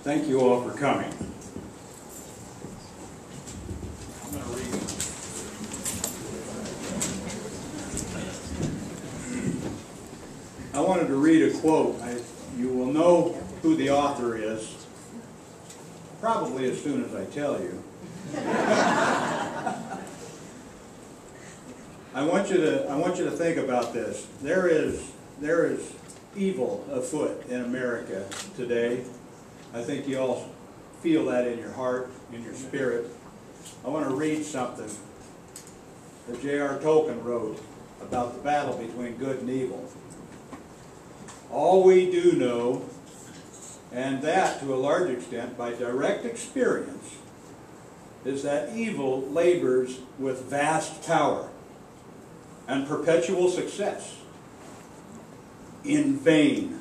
Thank you all for coming. I'm going to read. I wanted to read a quote. You will know who the author is probably as soon as I tell you. I want you to think about this. There is evil afoot in America today. I think you all feel that in your heart, in your spirit. I want to read something that J.R. Tolkien wrote about the battle between good and evil. All we do know, and that to a large extent by direct experience, is that evil labors with vast power and perpetual success in vain.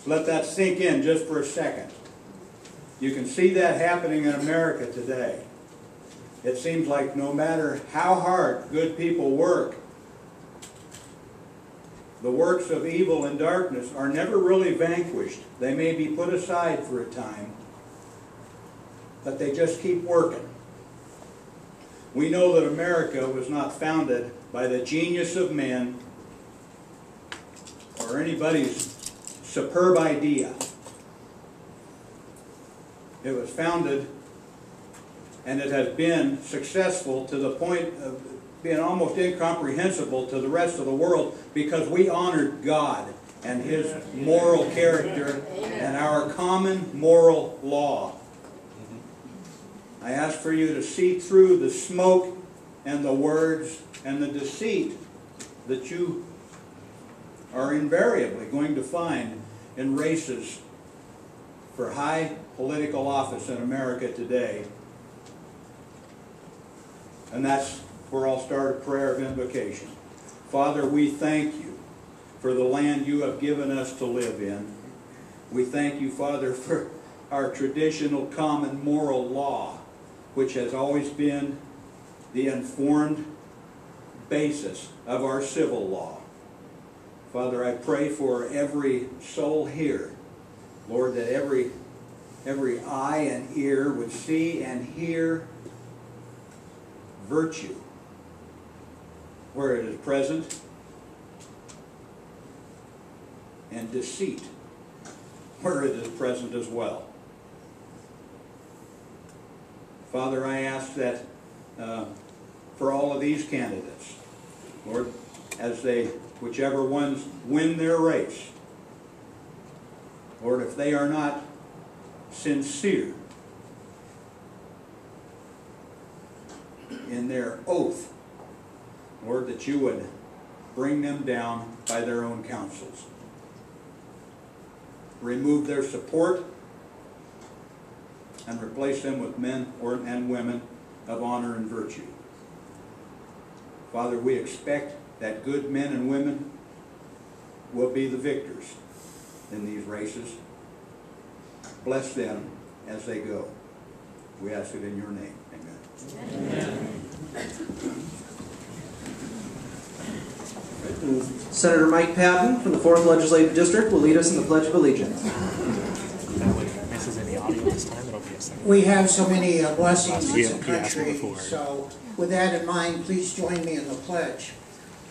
Let that sink in just for a second. You can see that happening in America today. It seems like no matter how hard good people work, the works of evil and darkness are never really vanquished. They may be put aside for a time, but they just keep working. We know that America was not founded by the genius of men or anybody's superb idea. It was founded, and it has been successful to the point of being almost incomprehensible to the rest of the world because we honored God and His moral character and our common moral law. I ask for you to see through the smoke and the words and the deceit that you are invariably going to find in races for high political office in America today. And that's where I'll start a prayer of invocation. Father, we thank you for the land you have given us to live in. We thank you, Father, for our traditional common moral law, which has always been the informed basis of our civil law. Father, I pray for every soul here, Lord, that every eye and ear would see and hear virtue where it is present, and deceit where it is present as well. Father, I ask that for all of these candidates, Lord, as whichever ones win their race, Lord, if they are not sincere in their oath, Lord, that you would bring them down by their own counsels. Remove their support and replace them with men and women of honor and virtue. Father, we expect that good men and women will be the victors in these races. Bless them as they go. We ask it in your name. Amen. Amen. Senator Mike Patton from the 4th Legislative District will lead us in the Pledge of Allegiance. We have so many blessings in the country, so with that in mind, please join me in the pledge.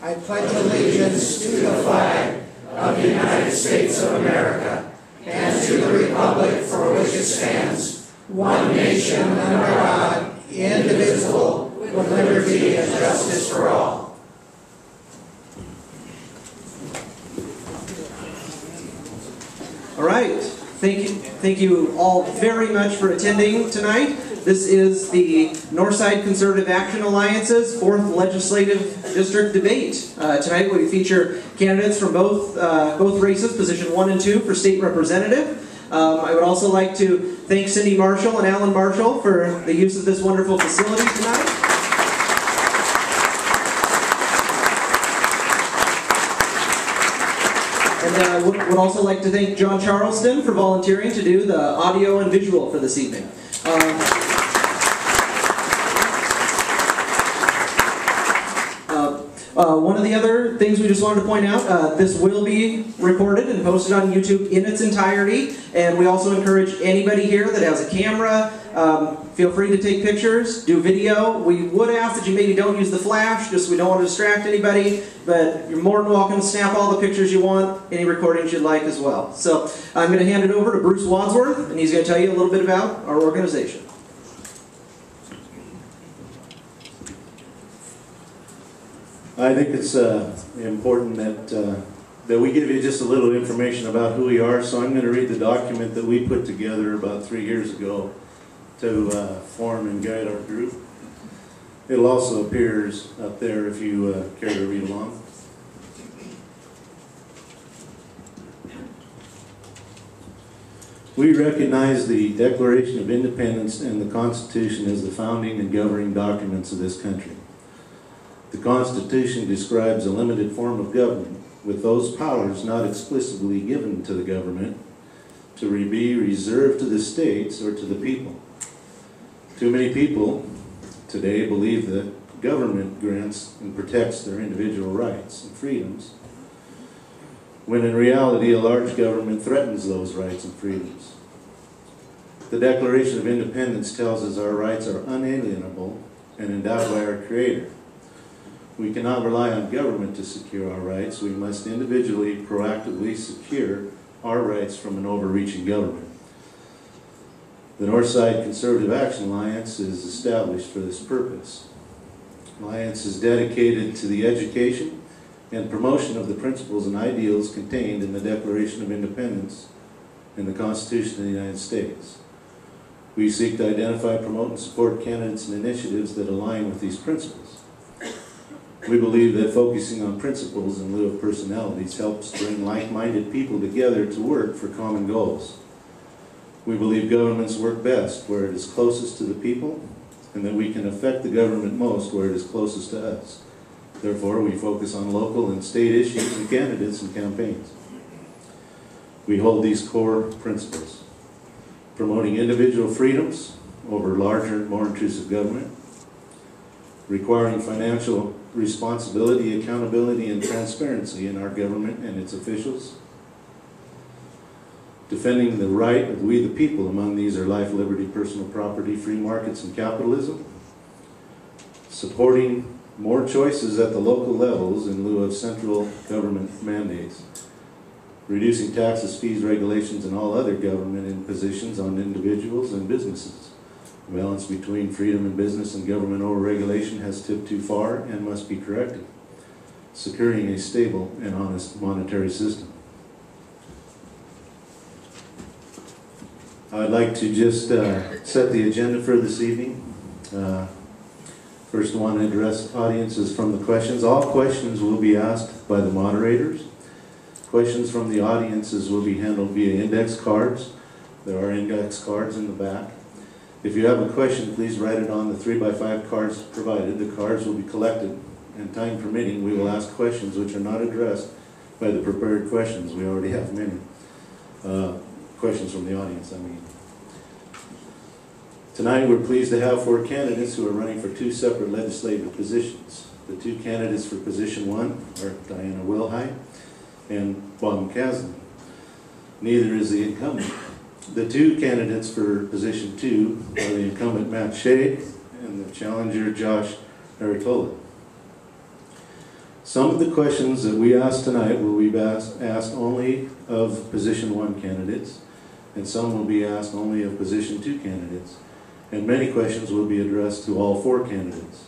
I pledge allegiance to the flag of the United States of America and to the republic for which it stands, one nation under God, indivisible, with liberty and justice for all. All right. Thank you all very much for attending tonight. This is the Northside Conservative Action Alliance's 4th Legislative District debate. Tonight we feature candidates from both races, position 1 and 2 for state representative. I would also like to thank Cindy Marshall and Alan Marshall for the use of this wonderful facility tonight. And would also like to thank John Charleston for volunteering to do the audio and visual for this evening. One of the other things we just wanted to point out, this will be recorded and posted on YouTube in its entirety, and we also encourage anybody here that has a camera, feel free to take pictures, do video. We would ask that you maybe don't use the flash, just we don't want to distract anybody, but you're more than welcome to snap all the pictures you want, any recordings you'd like as well. So I'm going to hand it over to Bruce Wadsworth, and he's going to tell you a little bit about our organization. I think it's important that we give you just a little information about who we are. So I'm going to read the document that we put together about 3 years ago to form and guide our group. It also appears up there if you care to read along. We recognize the Declaration of Independence and the Constitution as the founding and governing documents of this country. The Constitution describes a limited form of government, with those powers not explicitly given to the government to be reserved to the states or to the people. Too many people today believe that government grants and protects their individual rights and freedoms, when in reality a large government threatens those rights and freedoms. The Declaration of Independence tells us our rights are unalienable and endowed by our Creator. We cannot rely on government to secure our rights. We must individually, proactively secure our rights from an overreaching government. The Northside Conservative Action Alliance is established for this purpose. The Alliance is dedicated to the education and promotion of the principles and ideals contained in the Declaration of Independence and the Constitution of the United States. We seek to identify, promote, and support candidates and initiatives that align with these principles. We believe that focusing on principles in lieu of personalities helps bring like-minded people together to work for common goals. We believe governments work best where it is closest to the people, and that we can affect the government most where it is closest to us. Therefore, we focus on local and state issues and candidates and campaigns. We hold these core principles: promoting individual freedoms over larger, more intrusive government, requiring financial responsibility, accountability, and transparency in our government and its officials, defending the right of we the people. Among these are life, liberty, personal property, free markets, and capitalism, supporting more choices at the local levels in lieu of central government mandates, reducing taxes, fees, regulations, and all other government impositions on individuals and businesses. The balance between freedom in business and government overregulation has tipped too far and must be corrected, securing a stable and honest monetary system. I'd like to just set the agenda for this evening. First, I want to address audiences from the questions. All questions will be asked by the moderators. Questions from the audiences will be handled via index cards. There are index cards in the back. If you have a question, please write it on the 3x5 cards provided. The cards will be collected, and time permitting, we will ask questions which are not addressed by the prepared questions. We already have many questions from the audience, I mean. Tonight, we're pleased to have 4 candidates who are running for 2 separate legislative positions. The 2 candidates for position 1 are Diana Wilhite and Bob McCaslin. Neither is the incumbent. The 2 candidates for position 2 are the incumbent Matt Shea and the challenger Josh Aratola. Some of the questions that we ask tonight will be asked only of position 1 candidates, and some will be asked only of position 2 candidates, and many questions will be addressed to all 4 candidates.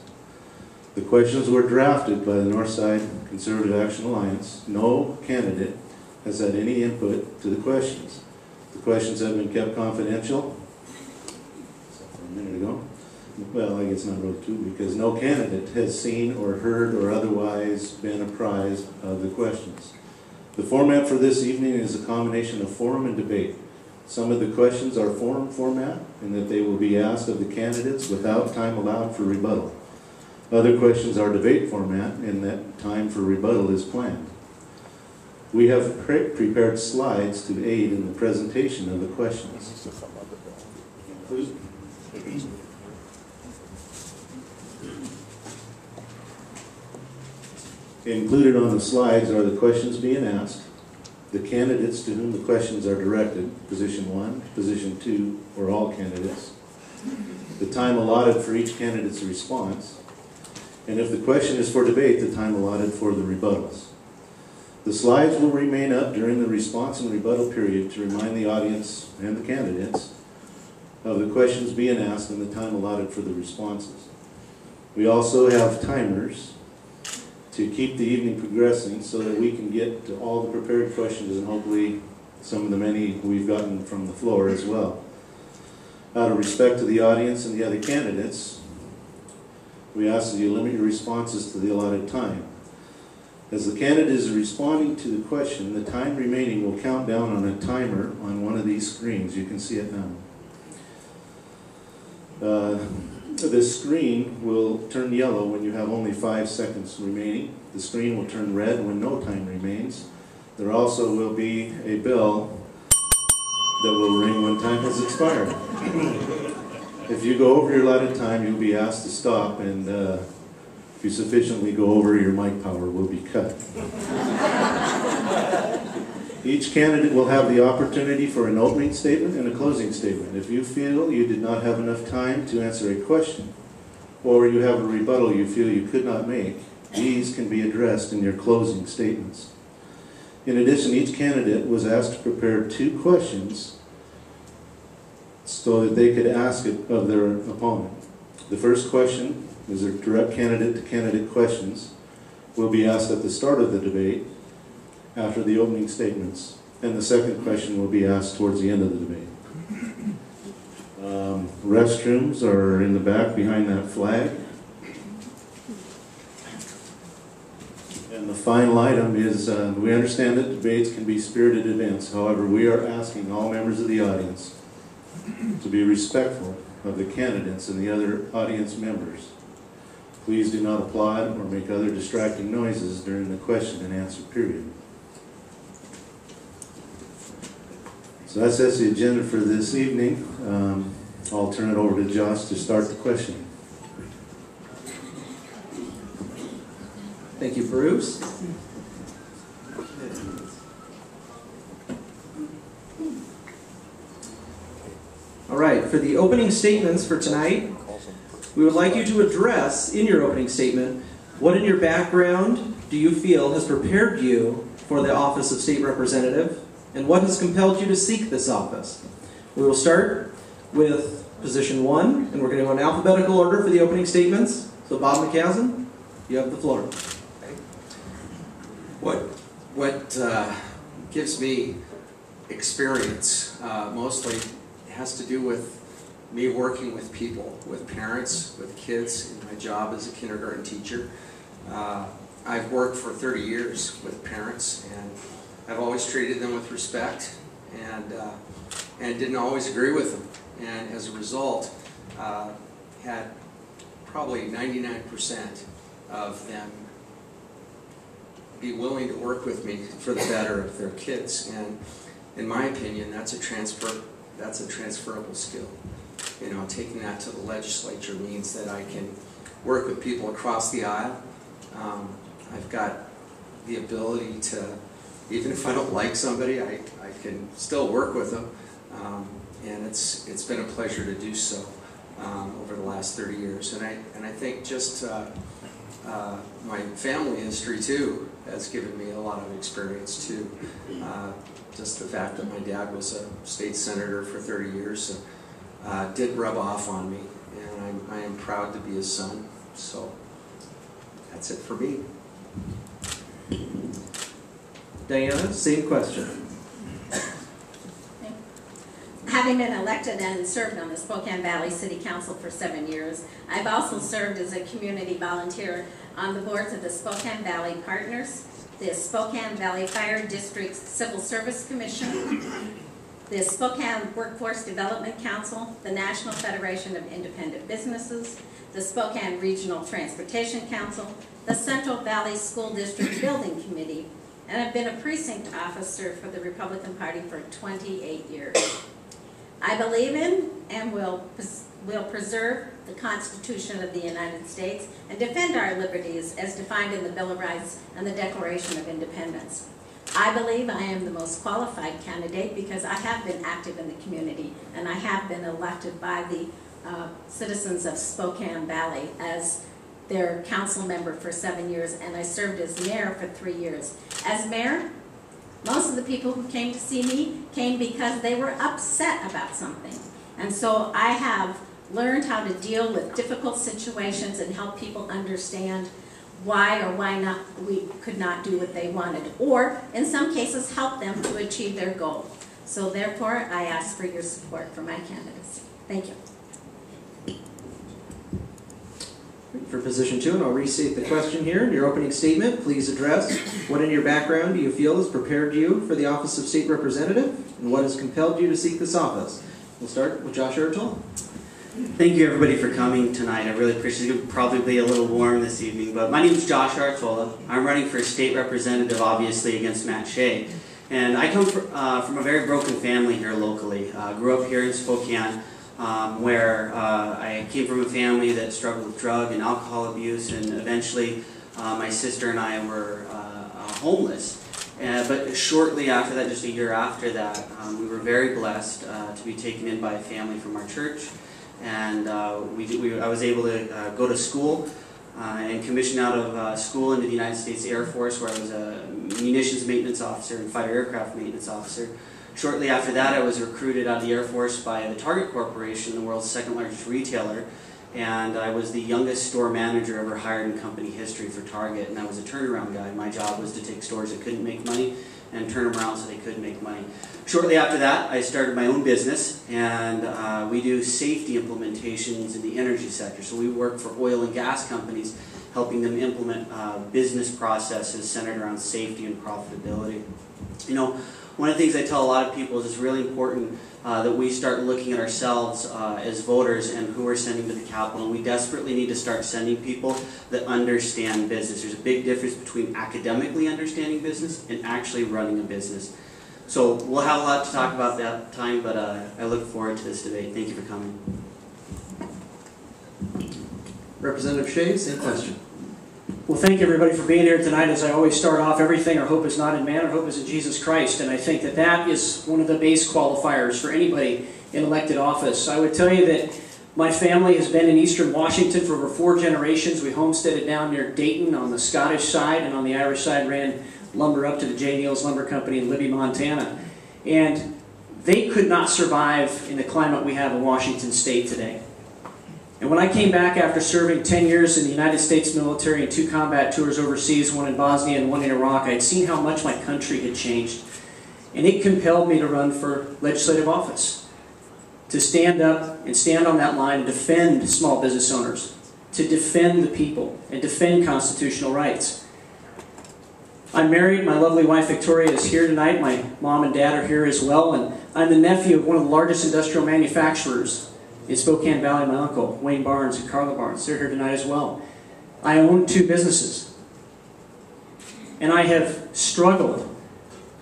The questions were drafted by the Northside Conservative Action Alliance. No candidate has had any input to the questions. The questions have been kept confidential, except for a minute ago. Well, I guess not really true, because no candidate has seen or heard or otherwise been apprised of the questions. The format for this evening is a combination of forum and debate. Some of the questions are forum format, in that they will be asked of the candidates without time allowed for rebuttal. Other questions are debate format, in that time for rebuttal is planned. We have prepared slides to aid in the presentation of the questions. Included on the slides are the questions being asked, the candidates to whom the questions are directed, position 1, position 2, or all candidates, the time allotted for each candidate's response, and if the question is for debate, the time allotted for the rebuttals. The slides will remain up during the response and rebuttal period to remind the audience and the candidates of the questions being asked and the time allotted for the responses. We also have timers to keep the evening progressing so that we can get to all the prepared questions and hopefully some of the many we've gotten from the floor as well. Out of respect to the audience and the other candidates, we ask that you limit your responses to the allotted time. As the candidate is responding to the question, the time remaining will count down on a timer on one of these screens. You can see it now. This screen will turn yellow when you have only 5 seconds remaining. The screen will turn red when no time remains. There also will be a bell that will ring when time has expired. If you go over your allotted time, you'll be asked to stop, and if you sufficiently go over, your mic power will be cut. Each candidate will have the opportunity for an opening statement and a closing statement. If you feel you did not have enough time to answer a question, or you have a rebuttal you feel you could not make, these can be addressed in your closing statements. In addition, each candidate was asked to prepare 2 questions so that they could ask it of their opponent. The first question is a direct candidate-to-candidate questions will be asked at the start of the debate after the opening statements, and the second question will be asked towards the end of the debate. Restrooms are in the back behind that flag. And the final item is, we understand that debates can be spirited events. However, we are asking all members of the audience to be respectful of the candidates and the other audience members. Please do not applaud or make other distracting noises during the question and answer period. So that's the agenda for this evening. I'll turn it over to Josh to start the questioning. Thank you, Bruce. All right, for the opening statements for tonight, we would like you to address in your opening statement what in your background do you feel has prepared you for the office of state representative, and what has compelled you to seek this office. We will start with position 1, and we're going to go in alphabetical order for the opening statements. So Bob McCaslin, you have the floor. What gives me experience mostly has to do with me working with people, with parents, with kids, in my job as a kindergarten teacher. I've worked for 30 years with parents, and I've always treated them with respect, and didn't always agree with them. And as a result, had probably 99% of them be willing to work with me for the better of their kids. And in my opinion, that's a transferable skill. You know, taking that to the legislature means that I can work with people across the aisle. I've got the ability to, even if I don't like somebody, I can still work with them. And it's been a pleasure to do so over the last 30 years. And I think just my family history too has given me a lot of experience too. Just the fact that my dad was a state senator for 30 years did rub off on me, and I am proud to be his son. So that's it for me. Diana, same question. Having been elected and served on the Spokane Valley City Council for 7 years, I've also served as a community volunteer on the boards of the Spokane Valley Partners, the Spokane Valley Fire District Civil Service Commission, the Spokane Workforce Development Council, the National Federation of Independent Businesses, the Spokane Regional Transportation Council, the Central Valley School District Building Committee, and I've been a precinct officer for the Republican Party for 28 years. I believe in and will will preserve the Constitution of the United States and defend our liberties as defined in the Bill of Rights and the Declaration of Independence. I believe I am the most qualified candidate because I have been active in the community and I have been elected by the citizens of Spokane Valley as their council member for 7 years, and I served as mayor for 3 years. As mayor, most of the people who came to see me came because they were upset about something. And so I have learned how to deal with difficult situations and help people understand why or why not we could not do what they wanted, or in some cases help them to achieve their goal. So therefore, I ask for your support for my candidacy. Thank you. For position 2, and I'll restate the question here. In your opening statement, please address what in your background do you feel has prepared you for the office of state representative, and what has compelled you to seek this office. We'll start with Josh Ertl. Thank you everybody for coming tonight. I really appreciate it. It'll probably be a little warm this evening, but my name is Josh Artola. I'm running for state representative, obviously, against Matt Shea. And I come from a very broken family here locally. Grew up here in Spokane, where I came from a family that struggled with drug and alcohol abuse, and eventually my sister and I were homeless. But shortly after that, just a year after that, we were very blessed to be taken in by a family from our church. And I was able to go to school and commission out of school into the United States Air Force, where I was a munitions maintenance officer and fighter aircraft maintenance officer. Shortly after that, I was recruited out of the Air Force by the Target Corporation, the world's second largest retailer, and I was the youngest store manager ever hired in company history for Target, and I was a turnaround guy. My job was to take stores that couldn't make money and turn them around so they could make money. Shortly after that, I started my own business, and we do safety implementations in the energy sector. So we work for oil and gas companies, helping them implement business processes centered around safety and profitability. You know, one of the things I tell a lot of people is it's really important that we start looking at ourselves as voters and who we're sending to the Capitol. And we desperately need to start sending people that understand business. There's a big difference between academically understanding business and actually running a business. So we'll have a lot to talk about that time, but I look forward to this debate. Thank you for coming. Representative Shea, same question. Well, thank you everybody for being here tonight. As I always start off, everything, our hope is not in man, our hope is in Jesus Christ. And I think that that is one of the base qualifiers for anybody in elected office. I would tell you that my family has been in Eastern Washington for over 4 generations. We homesteaded down near Dayton on the Scottish side, and on the Irish side ran lumber up to the J. Neal's Lumber Company in Libby, Montana. And they could not survive in the climate we have in Washington State today. And when I came back after serving 10 years in the United States military and 2 combat tours overseas, one in Bosnia and one in Iraq, I had seen how much my country had changed. And it compelled me to run for legislative office, to stand up and stand on that line and defend small business owners, to defend the people, and defend constitutional rights. I'm married. My lovely wife Victoria is here tonight. My mom and dad are here as well. And I'm the nephew of one of the largest industrial manufacturers in Spokane Valley, my uncle, Wayne Barnes and Carla Barnes. They're here tonight as well. I own 2 businesses. And I have struggled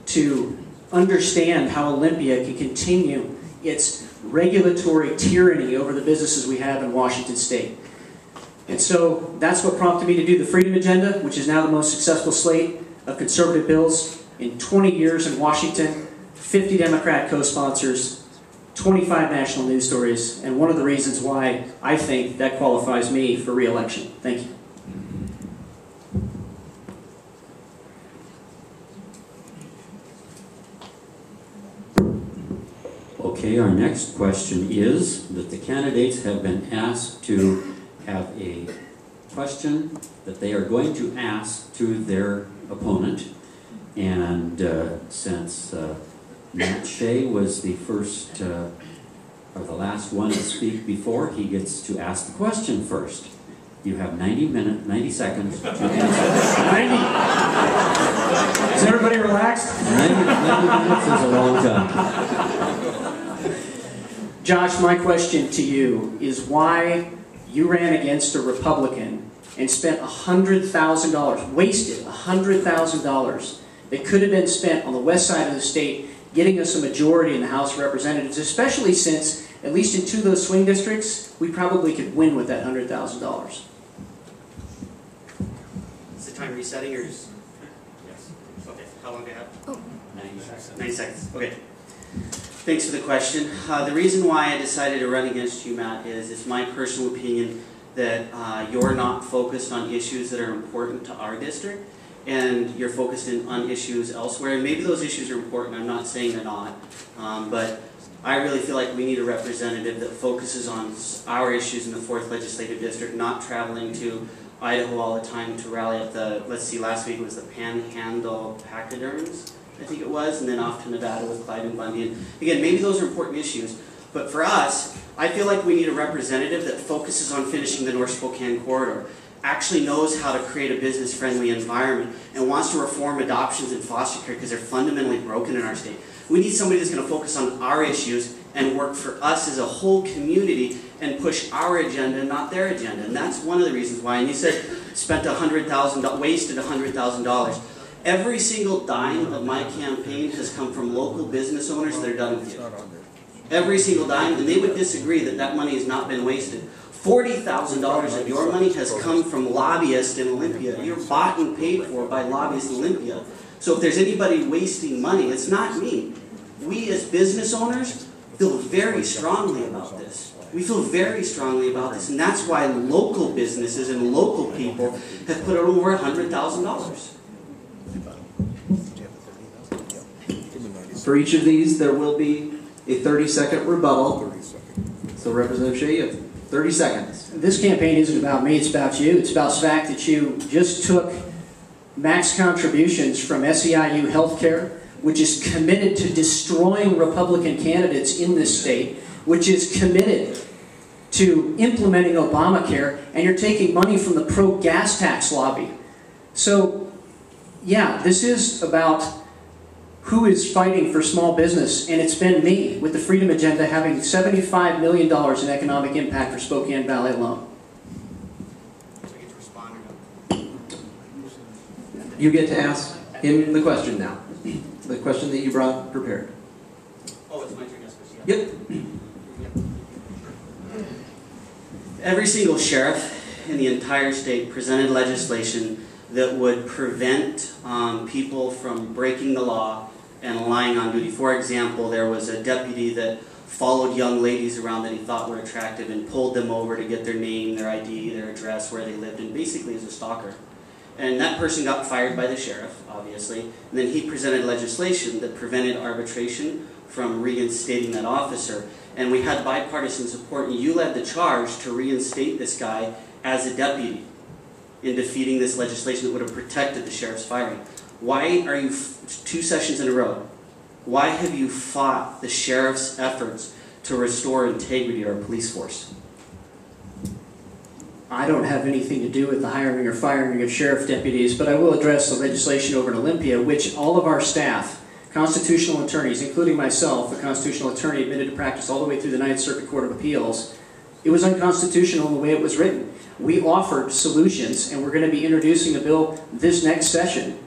to understand how Olympia can continue its regulatory tyranny over the businesses we have in Washington State. And so that's what prompted me to do the Freedom Agenda, which is now the most successful slate of conservative bills in 20 years in Washington, 50 Democrat co-sponsors, 25 national news stories, and one of the reasons why I think that qualifies me for re-election. Thank you. Okay, our next question is that the candidates have been asked to have a question that they are going to ask to their opponent. And since Matt Shea was the first, or the last one to speak before, he gets to ask the question first. You have 90 seconds to answer. 90? Is everybody relaxed? 90 minutes is a long time. Josh, my question to you is why you ran against a Republican and spent $100,000, wasted $100,000 that could have been spent on the west side of the state getting us a majority in the House of Representatives, especially since at least in 2 of those swing districts, we probably could win with that $100,000. Is the time resetting or is... Yes. Okay, how long do I have? 90 seconds. Okay. Thanks for the question. The reason why I decided to run against you, Matt, is it's my personal opinion that you're not focused on issues that are important to our district, and you're focused on issues elsewhere. And maybe those issues are important. I'm not saying they're not. But I really feel like we need a representative that focuses on our issues in the 4th Legislative District, not traveling to Idaho all the time to rally at the, let's see, last week it was the Panhandle Pachyderms, I think it was, and then off to Nevada with Clyde and Bundy. And again, maybe those are important issues, but for us, I feel like we need a representative that focuses on finishing the North Spokane corridor, actually knows how to create a business-friendly environment, and wants to reform adoptions and foster care because they're fundamentally broken in our state. We need somebody that's going to focus on our issues and work for us as a whole community and push our agenda, not their agenda. And that's one of the reasons why. And you said spent $100,000, wasted $100,000. Every single dime of my campaign has come from local business owners that are done with you. Every single dime, and they would disagree that that money has not been wasted. $40,000 of your money has come from lobbyists in Olympia. You're bought and paid for by lobbyists in Olympia. So if there's anybody wasting money, it's not me. We as business owners feel very strongly about this. We feel very strongly about this, and that's why local businesses and local people have put over $100,000. For each of these, there will be a 30-second rebuttal. So Representative Shea, you have 30 seconds. This campaign isn't about me, it's about you. It's about the fact that you just took max contributions from SEIU Healthcare, which is committed to destroying Republican candidates in this state, which is committed to implementing Obamacare, and you're taking money from the pro-gas tax lobby. So, yeah, this is about who is fighting for small business, and it's been me with the Freedom Agenda having $75 million in economic impact for Spokane Valley alone. You get to ask him the question now. The question that you brought prepared. Oh, it's my turn, yes, Yep. Every single sheriff in the entire state presented legislation that would prevent people from breaking the law and lying on duty. For example, there was a deputy that followed young ladies around that he thought were attractive and pulled them over to get their name, their ID, their address, where they lived, and basically as a stalker. And that person got fired by the sheriff, obviously, and then he presented legislation that prevented arbitration from reinstating that officer. And we had bipartisan support, and you led the charge to reinstate this guy as a deputy in defeating this legislation that would have protected the sheriff's firing. Why are you, 2 sessions in a row, why have you fought the sheriff's efforts to restore integrity to our police force? I don't have anything to do with the hiring or firing of sheriff deputies, but I will address the legislation over in Olympia, which all of our staff, constitutional attorneys, including myself, a constitutional attorney admitted to practice all the way through the Ninth Circuit Court of Appeals, it was unconstitutional in the way it was written. We offered solutions, and we're going to be introducing a bill this next session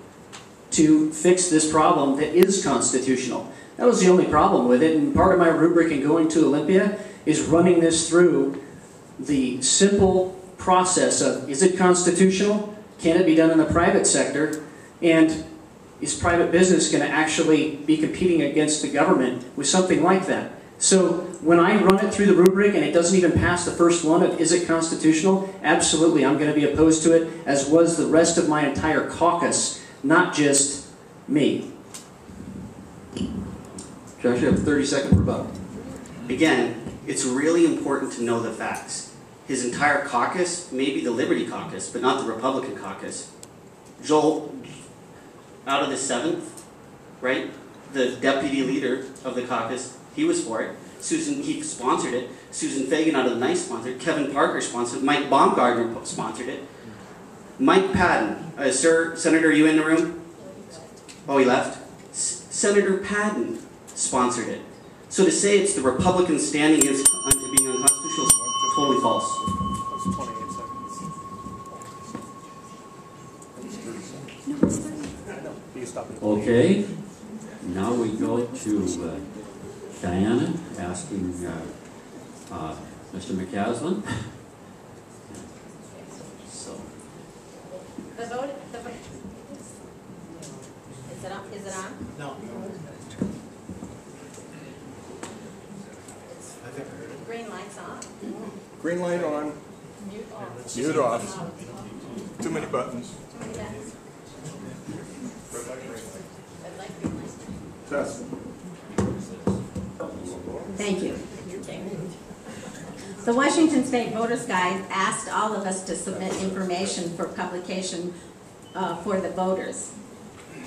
to fix this problem that is constitutional. That was the only problem with it, and part of my rubric in going to Olympia is running this through the simple process of, is it constitutional? Can it be done in the private sector? And is private business going to actually be competing against the government with something like that? So when I run it through the rubric and it doesn't even pass the first one of, is it constitutional? Absolutely, I'm going to be opposed to it, as was the rest of my entire caucus, not just me. Josh, you have a 30-second rebuttal. Again, it's really important to know the facts. His entire caucus, maybe the Liberty Caucus, but not the Republican Caucus. Joel, out of the 7th, right? The deputy leader of the caucus, he was for it. Susan Keith sponsored it. Susan Fagan out of the Nice sponsored it. Kevin Parker sponsored it. Mike Baumgartner sponsored it. Mike Padden, sir, Senator, are you in the room? Oh, he left? Senator Padden sponsored it. So to say it's the Republicans standing against being unconstitutional is totally false. Okay, now we go to Diana asking Mr. McCaslin? So, The vote, is it on? No. Green light's on. Green light on, Mute off. mute off. Too many buttons. Too many buttons. Red light, green light. Test. Thank you. The Washington State Voters Guide asked all of us to submit information for publication for the voters.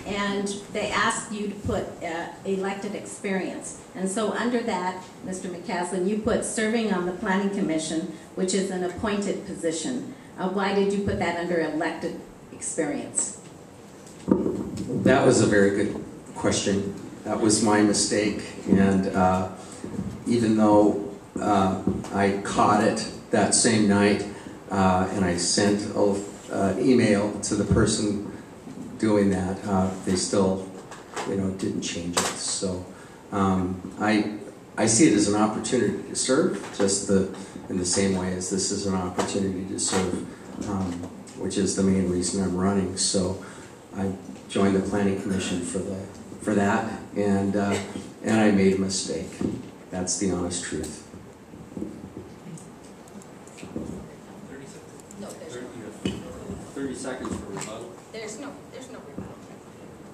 And they asked you to put elected experience. And so under that, Mr. McCaslin, you put serving on the Planning Commission, which is an appointed position. Why did you put that under elected experience? that was a very good question. That was my mistake, and even though I caught it that same night, and I sent an email to the person doing that, they still, didn't change it. So I see it as an opportunity to serve, just in the same way as this is an opportunity to serve, which is the main reason I'm running. So I joined the Planning Commission for that, and I made a mistake. That's the honest truth. No, there's no. 30 seconds for rebuttal. There's no rebuttal.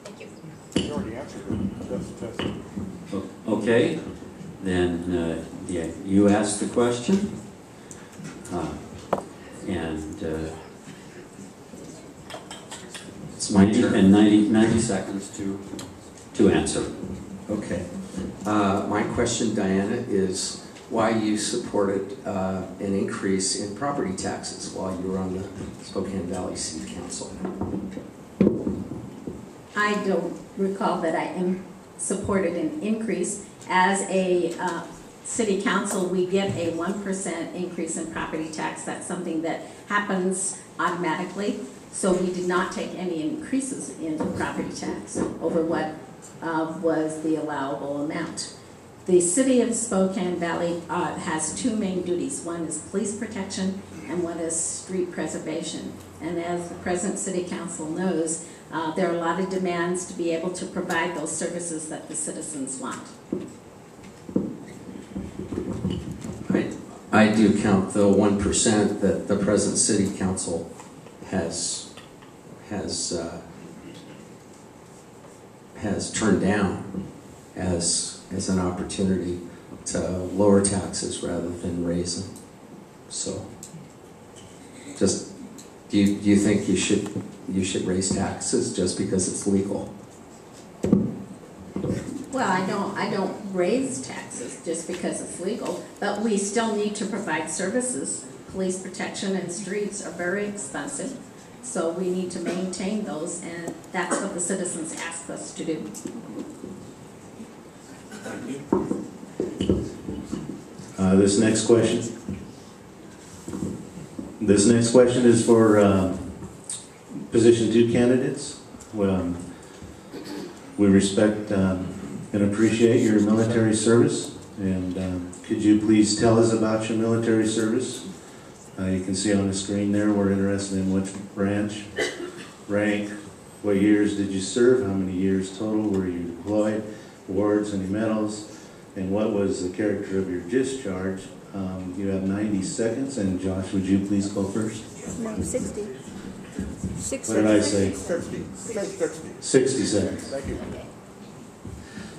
Thank you. You already answered it. Test. Okay, then you asked the question, and It's my turn. and 90 seconds to answer. Okay. My question, Diana, is why you supported an increase in property taxes while you were on the Spokane Valley City Council. I don't recall that I supported an increase. As a city council, we get a 1% increase in property tax. That's something that happens automatically. So we did not take any increases in the property tax over what was the allowable amount. The city of Spokane Valley has two main duties. One is police protection and one is street preservation. And as the present city council knows, there are a lot of demands to be able to provide those services that the citizens want. I do count the 1% that the present city council has turned down as an opportunity to lower taxes rather than raise them. So, just do you think you should raise taxes just because it's legal? Well, I don't raise taxes just because it's legal, but we still need to provide services. Police protection and streets are very expensive, so we need to maintain those, and that's what the citizens ask us to do. This next question is for position 2 candidates. Well, we respect and appreciate your military service, and could you please tell us about your military service? You can see on the screen there, we're interested in which branch, rank, what years did you serve, how many years total were you deployed, awards, any medals, and what was the character of your discharge. You have 90 seconds, and Josh, would you please go first? No, 60. What did I say? 60. 60 seconds. Thank you.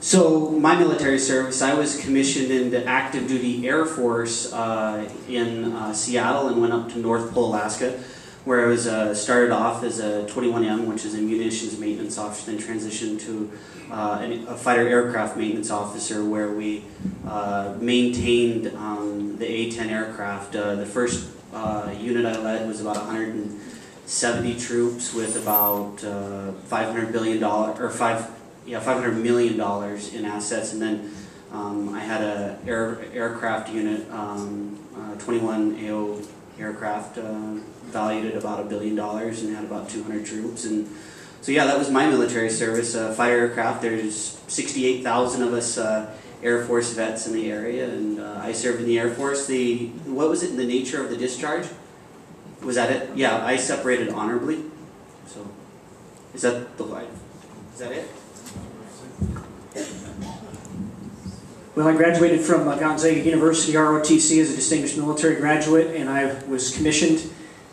So my military service, I was commissioned in the active duty Air Force in Seattle and went up to North Pole, Alaska, where I was started off as a 21M, which is a munitions maintenance officer, then transitioned to a fighter aircraft maintenance officer, where we maintained the A-10 aircraft. The first unit I led was about 170 troops with about $500 million in assets, and then I had a aircraft unit, 21 AO aircraft, valued at about $1 billion, and had about 200 troops. And so yeah, that was my military service. Fighter aircraft. There's 68,000 of us Air Force vets in the area, and I served in the Air Force. What was it, the nature of the discharge? Was that it? Yeah, I separated honorably. So, is that the line? Is that it? Well, I graduated from Gonzaga University, ROTC, as a distinguished military graduate, and I was commissioned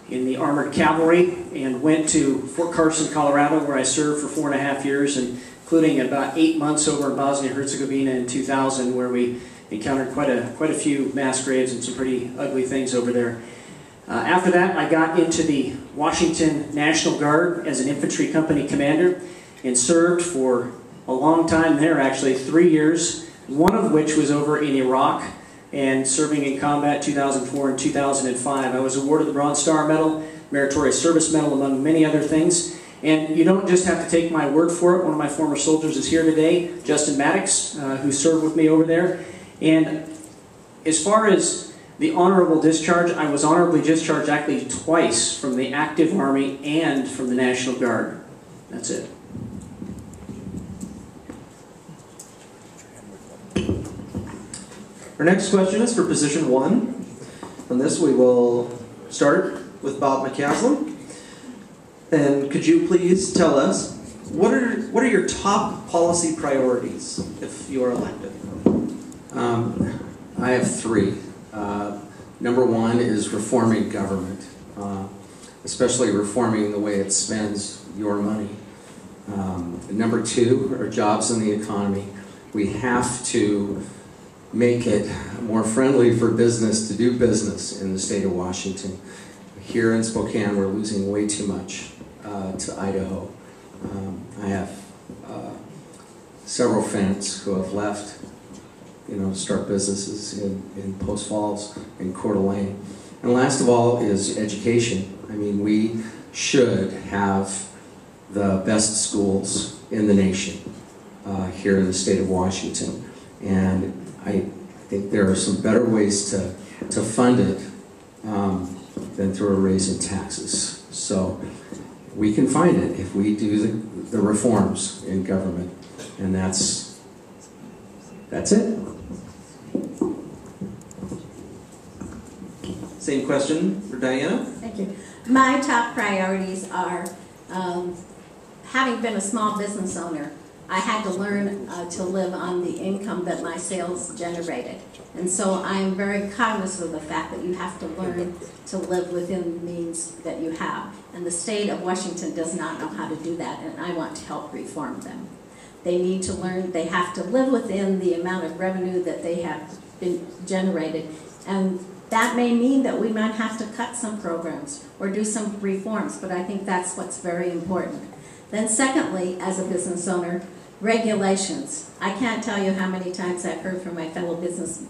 in the Armored Cavalry and went to Fort Carson, Colorado, where I served for 4.5 years, including about 8 months over in Bosnia-Herzegovina in 2000, where we encountered quite a few mass graves and some pretty ugly things over there. After that, I got into the Washington National Guard as an infantry company commander and served for a long time there, actually 3 years, one of which was over in Iraq and serving in combat 2004 and 2005. I was awarded the Bronze Star Medal, Meritorious Service Medal, among many other things. And you don't just have to take my word for it. One of my former soldiers is here today, Justin Maddox, who served with me over there. And as far as the honorable discharge, I was honorably discharged actually twice from the active Army and from the National Guard. That's it. Our next question is for position 1. On this we will start with Bob McCaslin. And could you please tell us, what are your top policy priorities if you are elected? I have 3. Number 1 is reforming government, especially reforming the way it spends your money. Number 2 are jobs in the economy. We have to make it more friendly for business to do business in the state of Washington. Here in Spokane, we're losing way too much to Idaho. I have several friends who have left, to start businesses in Post Falls and Coeur d'Alene. And last of all is education. I mean, we should have the best schools in the nation here in the state of Washington. And I think there are some better ways to fund it than through a raise in taxes. So we can find it if we do the reforms in government. And that's it. Same question for Diana. Thank you. My top priorities are, having been a small business owner, I had to learn to live on the income that my sales generated. And so I'm very cognizant of the fact that you have to learn to live within the means that you have. And the state of Washington does not know how to do that, and I want to help reform them. They need to learn, they have to live within the amount of revenue that they have been generated. And that may mean that we might have to cut some programs or do some reforms, but I think that's what's very important. Then secondly, as a business owner, regulations. I can't tell you how many times I've heard from my fellow business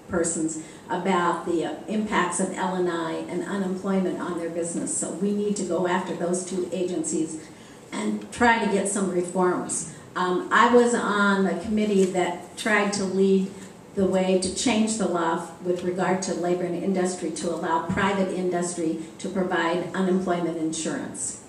persons about the impacts of L&I and unemployment on their business. So we need to go after those 2 agencies and try to get some reforms. I was on a committee that tried to lead the way to change the law with regard to labor and industry to allow private industry to provide unemployment insurance.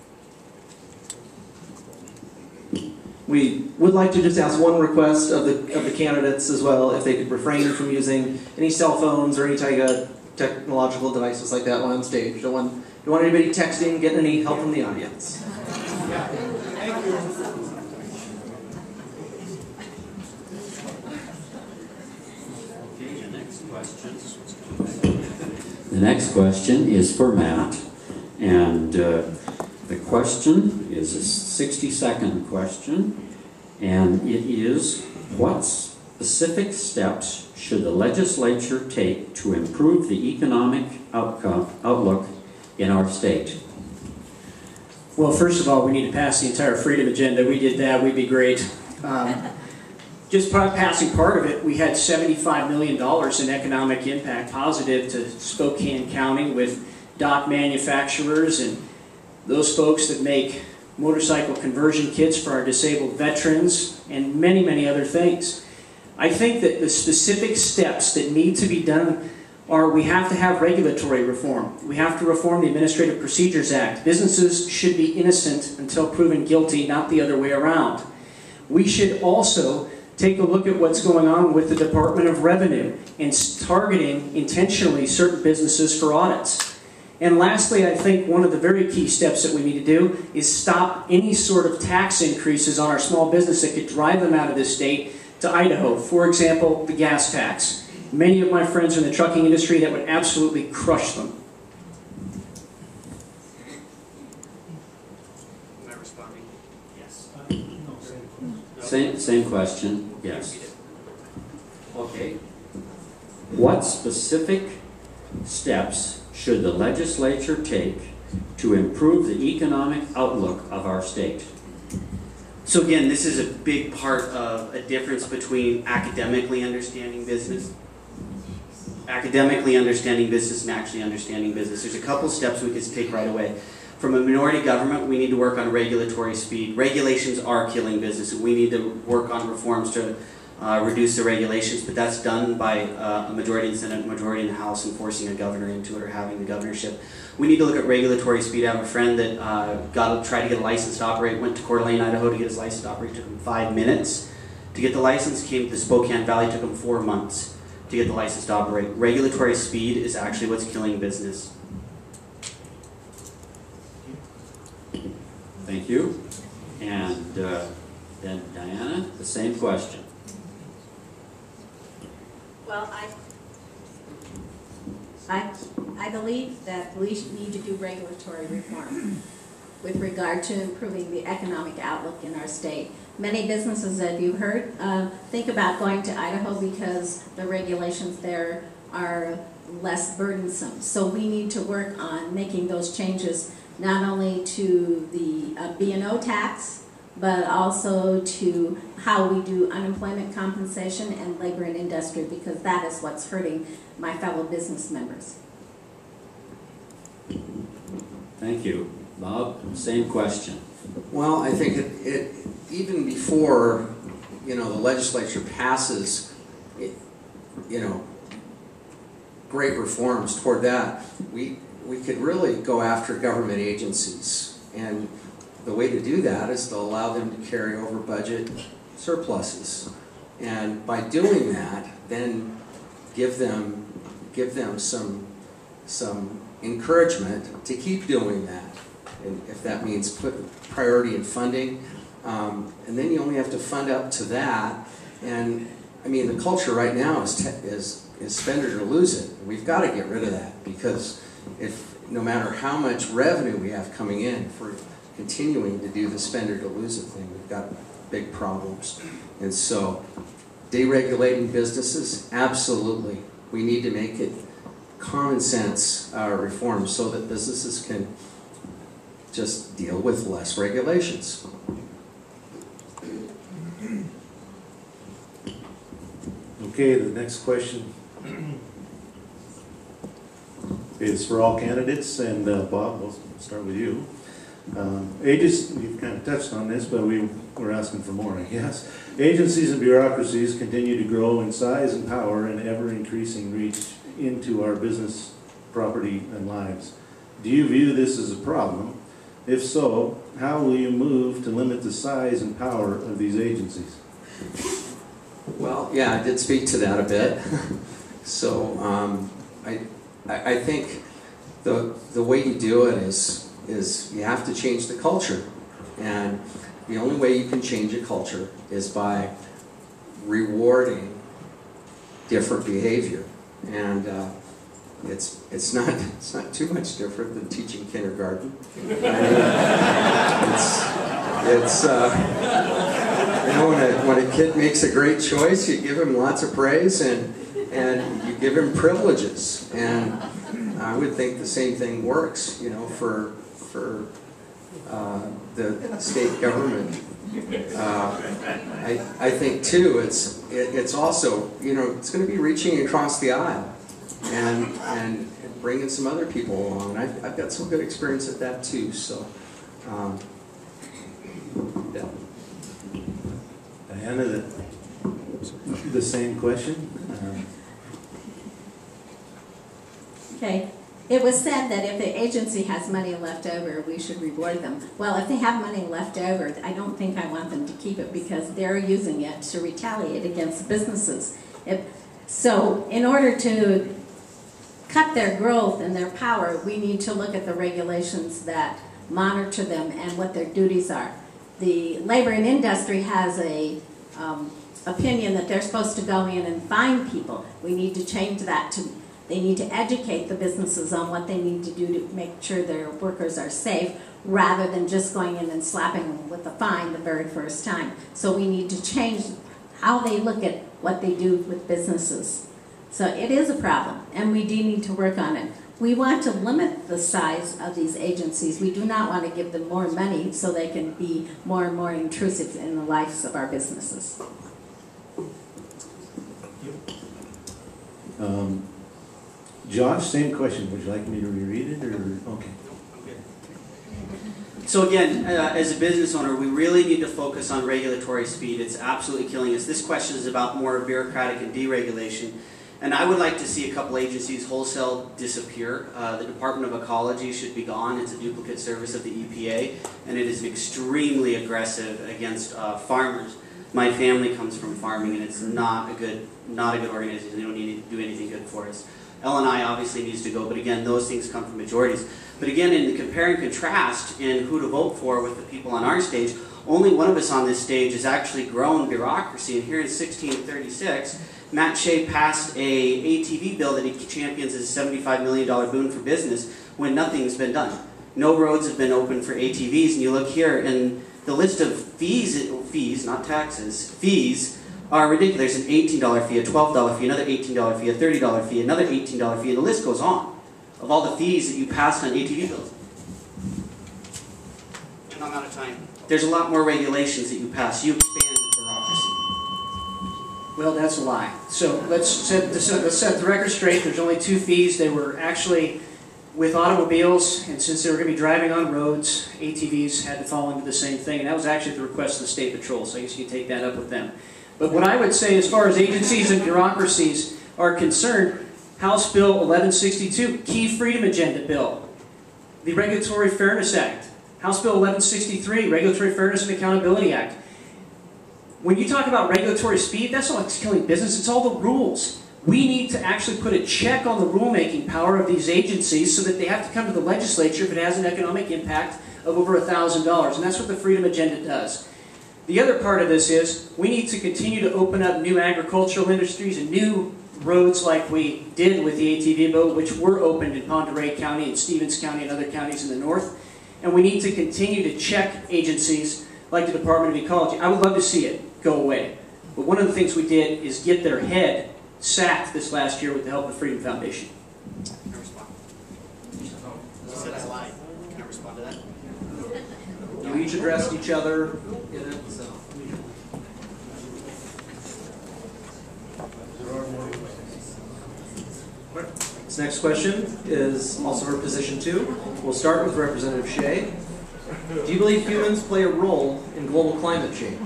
We would like to just ask one request of the candidates as well, if they could refrain from using any cell phones or any type of technological devices like that while on stage. Don't want anybody texting, getting any help from the audience. Thank you. The next question is for Matt, and the question is a 60-second question, and it is, what specific steps should the legislature take to improve the economic outlook in our state? Well, first of all, we need to pass the entire freedom agenda. We did that, we'd be great. Just passing part of it, we had $75 million in economic impact positive to Spokane County with dock manufacturers and those folks that make motorcycle conversion kits for our disabled veterans and many, many other things. I think that the specific steps that need to be done are, we have to have regulatory reform. We have to reform the Administrative Procedures Act. Businesses should be innocent until proven guilty, not the other way around. We should also take a look at what's going on with the Department of Revenue and targeting intentionally certain businesses for audits. And lastly, I think one of the very key steps that we need to do is stop any sort of tax increases on our small business that could drive them out of this state to Idaho. For example, the gas tax. Many of my friends are in the trucking industry, that would absolutely crush them. Am I responding? Yes. Same question, yes. Okay. What specific steps should the legislature take to improve the economic outlook of our state? So again, this is a big part of a difference between academically understanding business and actually understanding business. There's a couple steps we could take right away. From a minority government, we need to work on regulatory speed. Regulations are killing business, and we need to work on reforms to reduce the regulations, but that's done by a majority in the Senate, majority in the House, and forcing a governor into it or having the governorship. We need to look at regulatory speed. I have a friend that tried to get a license to operate, went to Coeur d'Alene, Idaho to get his license to operate. It took him 5 minutes to get the license. Came to Spokane Valley, took him 4 months to get the license to operate. Regulatory speed is actually what's killing business. Thank you. And then Diana, the same question. Well, I believe that we need to do regulatory reform with regard to improving the economic outlook in our state. Many businesses, as you heard, think about going to Idaho because the regulations there are less burdensome. So we need to work on making those changes not only to the B&O tax, but also to how we do unemployment compensation and labor and industry, because that is what's hurting my fellow business members. Thank you. Bob, same question. Well, I think it even before, the legislature passes, great reforms toward that, we could really go after government agencies. And the way to do that is to allow them to carry over budget surpluses. And by doing that, then give them some encouragement to keep doing that. And if that means put priority in funding, and then you only have to fund up to that. And I mean, the culture right now is spend it or lose it. We've got to get rid of that, because no matter how much revenue we have coming in, for continuing to do the spend it or lose it thing, we've got big problems. And so, deregulating businesses, absolutely. We need to make it common sense reform so that businesses can just deal with less regulations. Okay, the next question is for all candidates, and Bob, we'll start with you. You've kind of touched on this, but we're asking for more, I guess. Agencies and bureaucracies continue to grow in size and power and ever-increasing reach into our business, property, and lives. Do you view this as a problem? If so, how will you move to limit the size and power of these agencies? Well, yeah, I did speak to that a bit. So I think the way you do it is you have to change the culture. And the only way you can change a culture is by rewarding different behavior. And it's not too much different than teaching kindergarten. When a kid makes a great choice, you give him lots of praise and you give him privileges. And I would think the same thing works, for the state government. I think too, it's also, it's going to be reaching across the aisle and bringing some other people along. And I've got some good experience at that too. So, yeah. Diana, the same question. Okay, It was said that if the agency has money left over, we should reward them. Well, if they have money left over, I don't think I want them to keep it because they're using it to retaliate against businesses. So in order to cut their growth and their power, we need to look at the regulations that monitor them and what their duties are. The labor and industry has a opinion that they're supposed to go in and fine people. We need to change that to they need to educate the businesses on what they need to do to make sure their workers are safe, rather than just going in and slapping them with a fine the very first time. So we need to change how they look at what they do with businesses. So it is a problem, and we do need to work on it. We want to limit the size of these agencies. We do not want to give them more money so they can be more and more intrusive in the lives of our businesses. Josh, same question. Would you like me to reread it, or okay? So again, as a business owner, we really need to focus on regulatory speed. It's absolutely killing us. This question is about more bureaucratic and deregulation. And I would like to see a couple agencies wholesale disappear. The Department of Ecology should be gone. It's a duplicate service of the EPA, and it is extremely aggressive against farmers. My family comes from farming, and it's not a good organization. They don't need to do anything good for us. L&I obviously needs to go, but again, those things come from majorities. But again, in the compare and contrast in who to vote for with the people on our stage, only one of us on this stage has actually grown bureaucracy. And here in 1636, Matt Shea passed a ATV bill that he champions as a $75 million boon for business when nothing's been done. No roads have been opened for ATVs, and you look here, and the list of fees, not taxes, fees are ridiculous. There's an $18 fee, a $12 fee, another $18 fee, a $30 fee, another $18 fee, and the list goes on of all the fees that you pass on ATV bills. And I'm out of time. There's a lot more regulations that you pass. You expand bureaucracy. Well, that's a lie. So let's set the record straight. There's only 2 fees. They were actually with automobiles, and since they were going to be driving on roads, ATVs had to fall into the same thing, and that was actually at the request of the State Patrol, so I guess you can take that up with them. But what I would say as far as agencies and bureaucracies are concerned, House Bill 1162, Key Freedom Agenda Bill, the Regulatory Fairness Act, House Bill 1163, Regulatory Fairness and Accountability Act. When you talk about regulatory speed, that's not what's killing business, it's all the rules. We need to actually put a check on the rulemaking power of these agencies so that they have to come to the legislature if it has an economic impact of over $1,000, and that's what the Freedom Agenda does. The other part of this is we need to continue to open up new agricultural industries and new roads like we did with the ATV bill, which were opened in Pend Oreille County and Stevens County and other counties in the north. And we need to continue to check agencies like the Department of Ecology. I would love to see it go away. But one of the things we did is get their head sacked this last year with the help of the Freedom Foundation. Can I respond? You said I lied. Can I respond to that? You each addressed each other in it, so. This next question is also for position 2. We'll start with Representative Shea. Do you believe humans play a role in global climate change?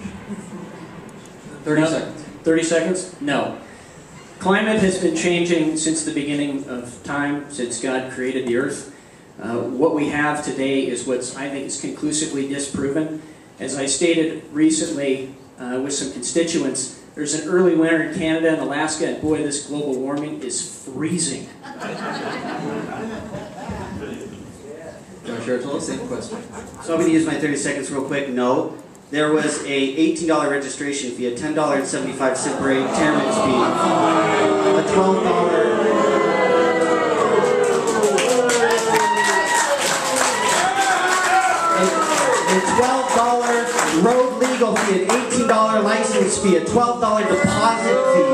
30 seconds. 30 seconds? No. Climate has been changing since the beginning of time, since God created the earth. What we have today is what I think is conclusively disproven. As I stated recently with some constituents, there's an early winter in Canada and Alaska, and boy, this global warming is freezing. John Sharatola, same question. So I'm going to use my 30 seconds real quick. No. There was a $18 registration fee, a $10.75 per retirement fee, a $12 road legal fee, an $18 license fee, a $12 deposit fee.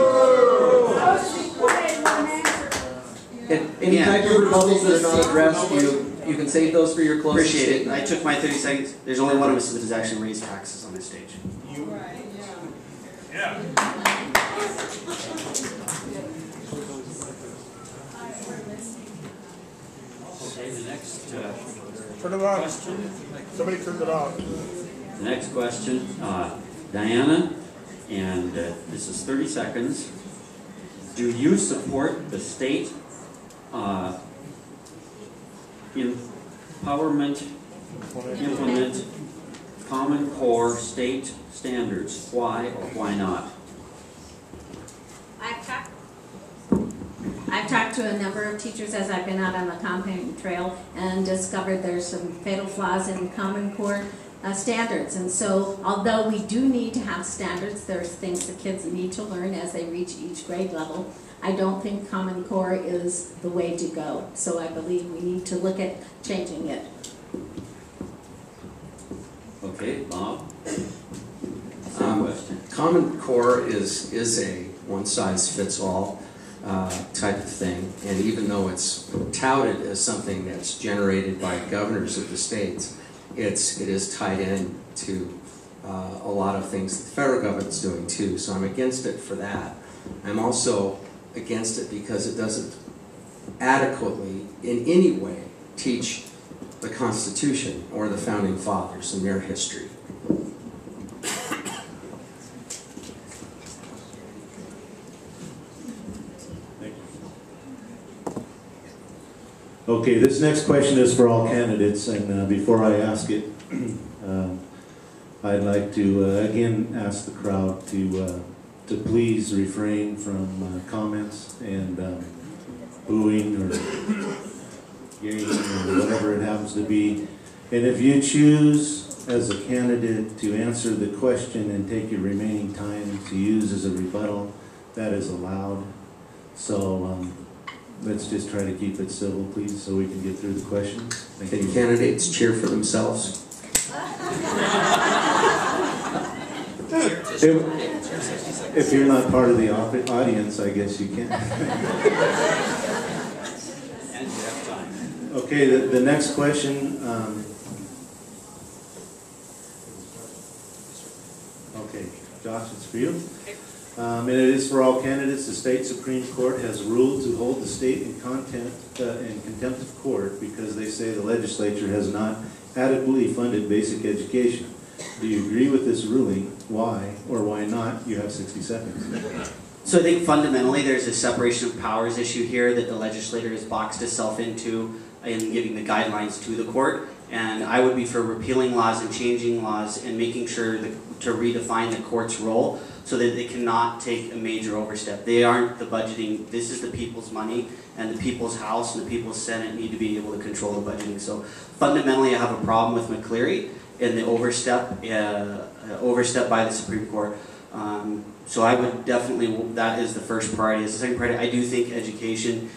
And any type of rebuttals that are not addressed, you can save those for your closing Appreciate it. statement. I took my 30 seconds. There's only one of us that has actually raised taxes on this stage. Yeah. Okay, the next Turn it on. Somebody turned it off. The next question, Diana, and this is 30 seconds. Do you support the state empowerment, implement Common Core state standards. Why or why not? I've talked to a number of teachers as I've been out on the campaign trail and discovered there's some fatal flaws in Common Core standards. And so although we do need to have standards, there's things the kids need to learn as they reach each grade level, I don't think Common Core is the way to go. So I believe we need to look at changing it. Okay, Bob? Common Core is a one-size-fits-all type of thing, and even though it's touted as something that's generated by governors of the states, it is tied in to a lot of things that the federal government's doing too. So I'm against it for that. I'm also against it because it doesn't adequately in any way teach the Constitution or the Founding Fathers and their history. Okay, this next question is for all candidates, and before I ask it, I'd like to again ask the crowd to please refrain from comments and booing or yelling or whatever it happens to be. And if you choose as a candidate to answer the question and take your remaining time to use as a rebuttal, that is allowed. So let's just try to keep it civil, please, so we can get through the questions. Thank you. Can candidates cheer for themselves? If you're not part of the audience, I guess you can. Okay, the next question. Okay, Josh, it's for you. And it is for all candidates. The state Supreme Court has ruled to hold the state in contempt of court because they say the legislature has not adequately funded basic education. Do you agree with this ruling? Why or why not? You have 60 seconds. So I think fundamentally there's a separation of powers issue here that the legislator has boxed itself into in giving the guidelines to the court. And I would be for repealing laws and changing laws and making sure to redefine the court's role so that they cannot take a major overstep. They aren't the budgeting, this is the people's money, and the people's house and the people's senate need to be able to control the budgeting. So fundamentally I have a problem with McCleary and the overstep by the Supreme Court. So I would definitely, that is the first priority. As the second priority, I do think education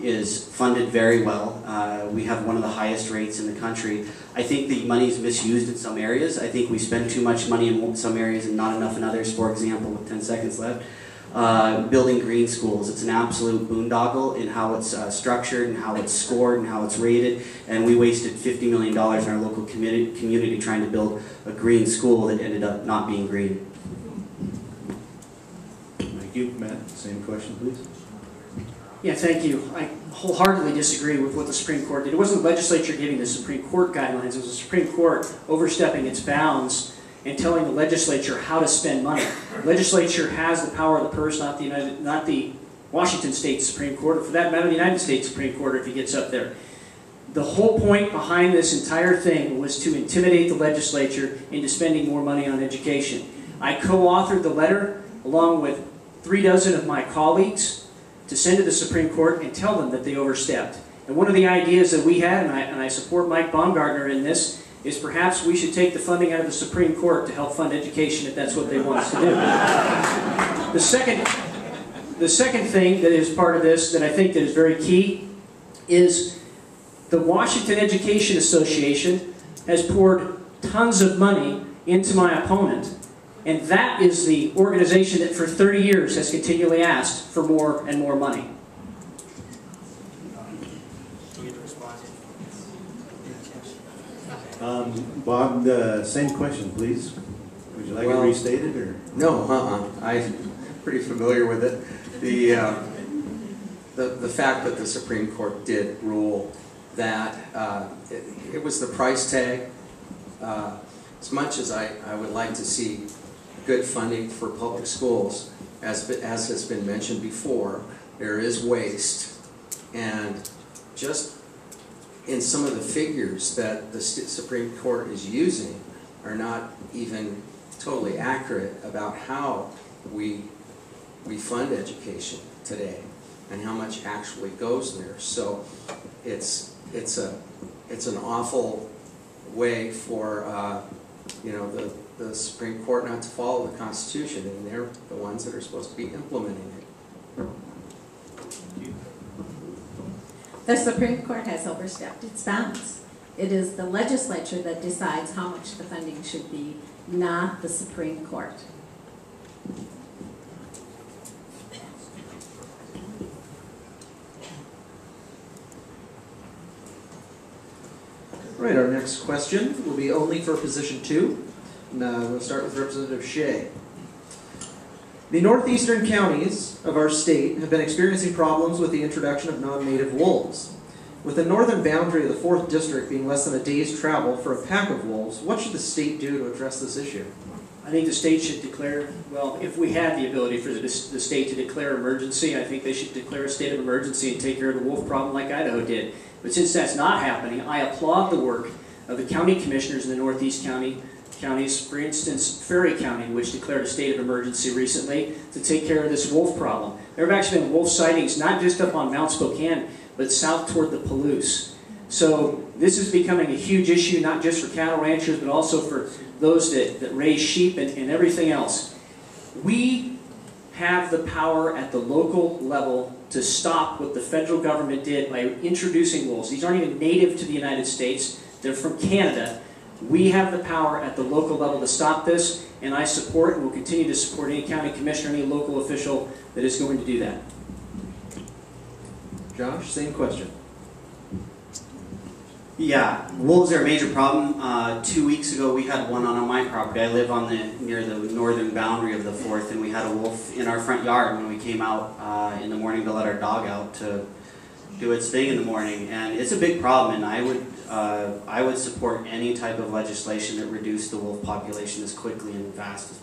is funded very well. We have one of the highest rates in the country. I think the money is misused in some areas. I think we spend too much money in some areas and not enough in others. For example, with 10 seconds left, building green schools. It's an absolute boondoggle in how it's structured and how it's scored and how it's rated. And we wasted $50 million in our local community trying to build a green school that ended up not being green. Thank you. Matt, same question, please. Yeah, thank you. I wholeheartedly disagree with what the Supreme Court did. It wasn't the legislature giving the Supreme Court guidelines. It was the Supreme Court overstepping its bounds and telling the legislature how to spend money. The legislature has the power of the purse, not the Washington State Supreme Court, or for that matter, the United States Supreme Court if he gets up there. The whole point behind this entire thing was to intimidate the legislature into spending more money on education. I co-authored the letter along with 36 of my colleagues to send to the Supreme Court and tell them that they overstepped. And one of the ideas that we had, and I support Mike Baumgartner in this, is perhaps we should take the funding out of the Supreme Court to help fund education if that's what they want us to do. The second thing that is part of this that I think that is very key is the Washington Education Association has poured tons of money into my opponent. And that is the organization that for 30 years has continually asked for more and more money. Bob, the same question, please. Would you like it restated, or? No, I'm pretty familiar with it. The fact that the Supreme Court did rule that it was the price tag. As much as I would like to see good funding for public schools, as has been mentioned before, there is waste, and just in some of the figures that the Supreme Court is using are not even totally accurate about how we fund education today and how much actually goes there. So it's an awful way for the Supreme Court not to follow the Constitution, and they're the ones that are supposed to be implementing it. The Supreme Court has overstepped its bounds. It is the legislature that decides how much the funding should be, not the Supreme Court. All right, our next question will be only for position 2. And, we'll start with Representative Shea. The northeastern counties of our state have been experiencing problems with the introduction of non-native wolves. With the northern boundary of the 4th District being less than a day's travel for a pack of wolves, what should the state do to address this issue? I think the state should declare, well, if we had the ability for the state to declare emergency, I think they should declare a state of emergency and take care of the wolf problem like Idaho did. But since that's not happening, I applaud the work of the county commissioners in the northeast counties, for instance, Ferry County, which declared a state of emergency recently to take care of this wolf problem. There have actually been wolf sightings, not just up on Mount Spokane, but south toward the Palouse. So this is becoming a huge issue, not just for cattle ranchers, but also for those that raise sheep and everything else. We have the power at the local level to stop what the federal government did by introducing wolves. These aren't even native to the United States. They're from Canada. We have the power at the local level to stop this, and I support and will continue to support any county commissioner, any local official that is going to do that. Josh, same question. Yeah, wolves are a major problem. 2 weeks ago, we had one on my property. I live on near the northern boundary of the 4th, and we had a wolf in our front yard when we came out in the morning to let our dog out to do its thing in the morning. And it's a big problem, and I would support any type of legislation that reduced the wolf population as quickly and fast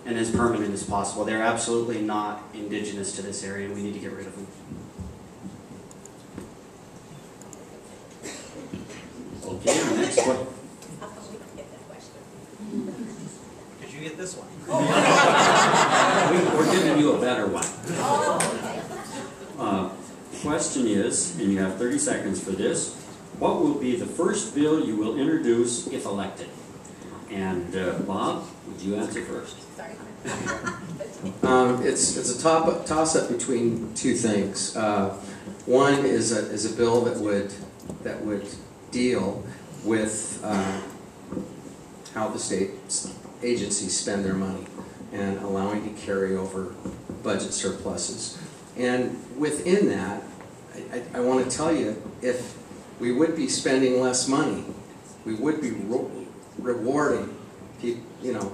and as permanent as possible. They're absolutely not indigenous to this area, and we need to get rid of them. Okay, our next question. Did you get this one? We're giving you a better one. Question is, and you have 30 seconds for this, what will be the first bill you will introduce if elected? And Bob, would you answer first? It's a toss-up between two things. One is a bill that would deal with how the state agencies spend their money and allowing to carry over budget surpluses. And within that, I want to tell you, if we would be spending less money, we would be rewarding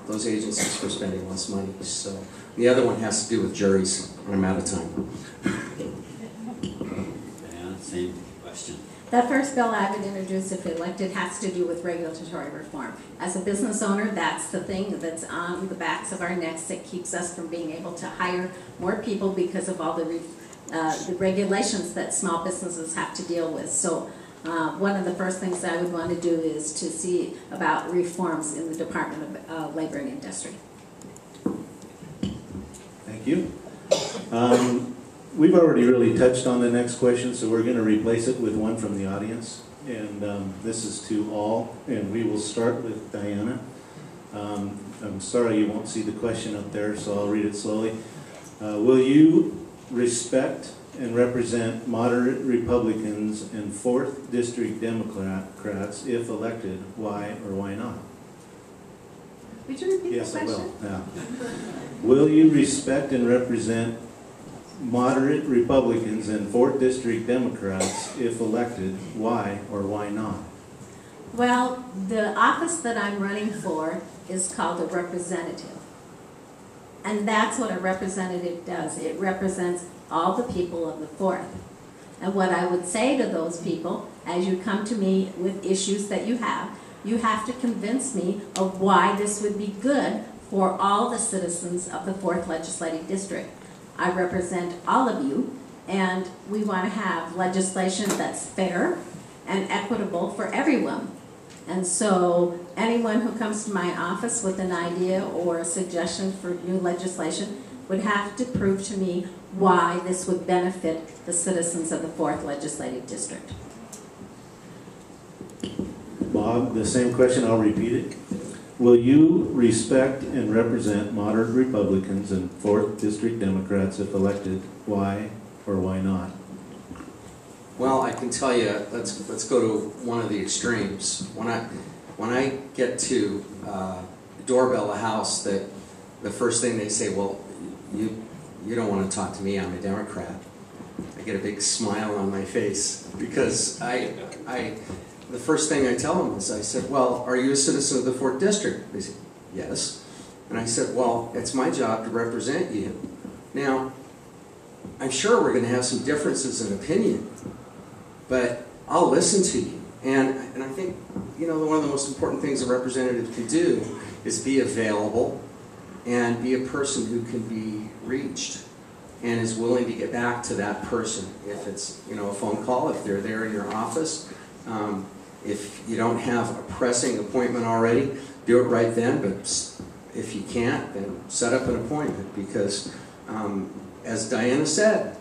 those agencies for spending less money. So the other one has to do with juries, and I'm out of time. Yeah, same question. The first bill I would introduce if elected has to do with regulatory reform. As a business owner, that's the thing that's on the backs of our necks that keeps us from being able to hire more people because of all the regulations that small businesses have to deal with. So one of the first things I would want to do is to see about reforms in the Department of Labor and Industry. Thank you. We've already really touched on the next question, so we're going to replace it with one from the audience. And this is to all, and we will start with Diana. I'm sorry you won't see the question up there, so I'll read it slowly. Will you respect and represent moderate Republicans and 4th District Democrats if elected? Why or why not? Would you repeat Yes, the I question? will. Yeah. Will you respect and represent moderate Republicans and 4th District Democrats if elected? Why or why not? Well, the office that I'm running for is called a representative. And that's what a representative does. It represents all the people of the 4th. And what I would say to those people, as you come to me with issues that you have to convince me of why this would be good for all the citizens of the 4th Legislative District. I represent all of you, and we want to have legislation that's fair and equitable for everyone. And so anyone who comes to my office with an idea or a suggestion for new legislation would have to prove to me why this would benefit the citizens of the 4th Legislative District. Bob, the same question, I'll repeat it. Will you respect and represent moderate Republicans and 4th District Democrats if elected? Why or why not? Well, I can tell you, let's go to one of the extremes. When I get to doorbell a house, that the first thing they say, well, you don't want to talk to me, I'm a Democrat. I get a big smile on my face because the first thing I tell them is, I said, well, are you a citizen of the 4th District? They said, yes. And I said, well, it's my job to represent you. Now, I'm sure we're going to have some differences in opinion, but I'll listen to you. And I think, you know, one of the most important things a representative can do is be available and be a person who can be reached and is willing to get back to that person. If it's, you know, a phone call, if they're there in your office, if you don't have a pressing appointment already, do it right then, but if you can't, then set up an appointment because, as Diana said,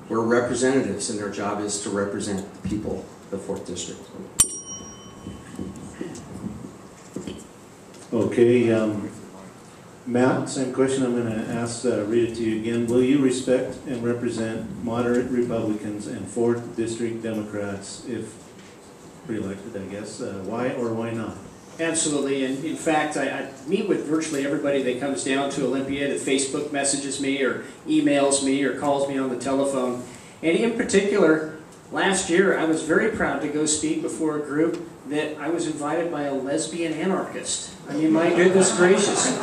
we're representatives and their job is to represent the people of the 4th District. Okay, Matt, same question I'm going to ask, read it to you again. Will you respect and represent moderate Republicans and 4th District Democrats if re-elected, I guess? Why or why not? Absolutely, and in fact, I meet with virtually everybody that comes down to Olympia that Facebook messages me or emails me or calls me on the telephone. And in particular, last year I was very proud to go speak before a group that I was invited by a lesbian anarchist. I mean, my goodness gracious.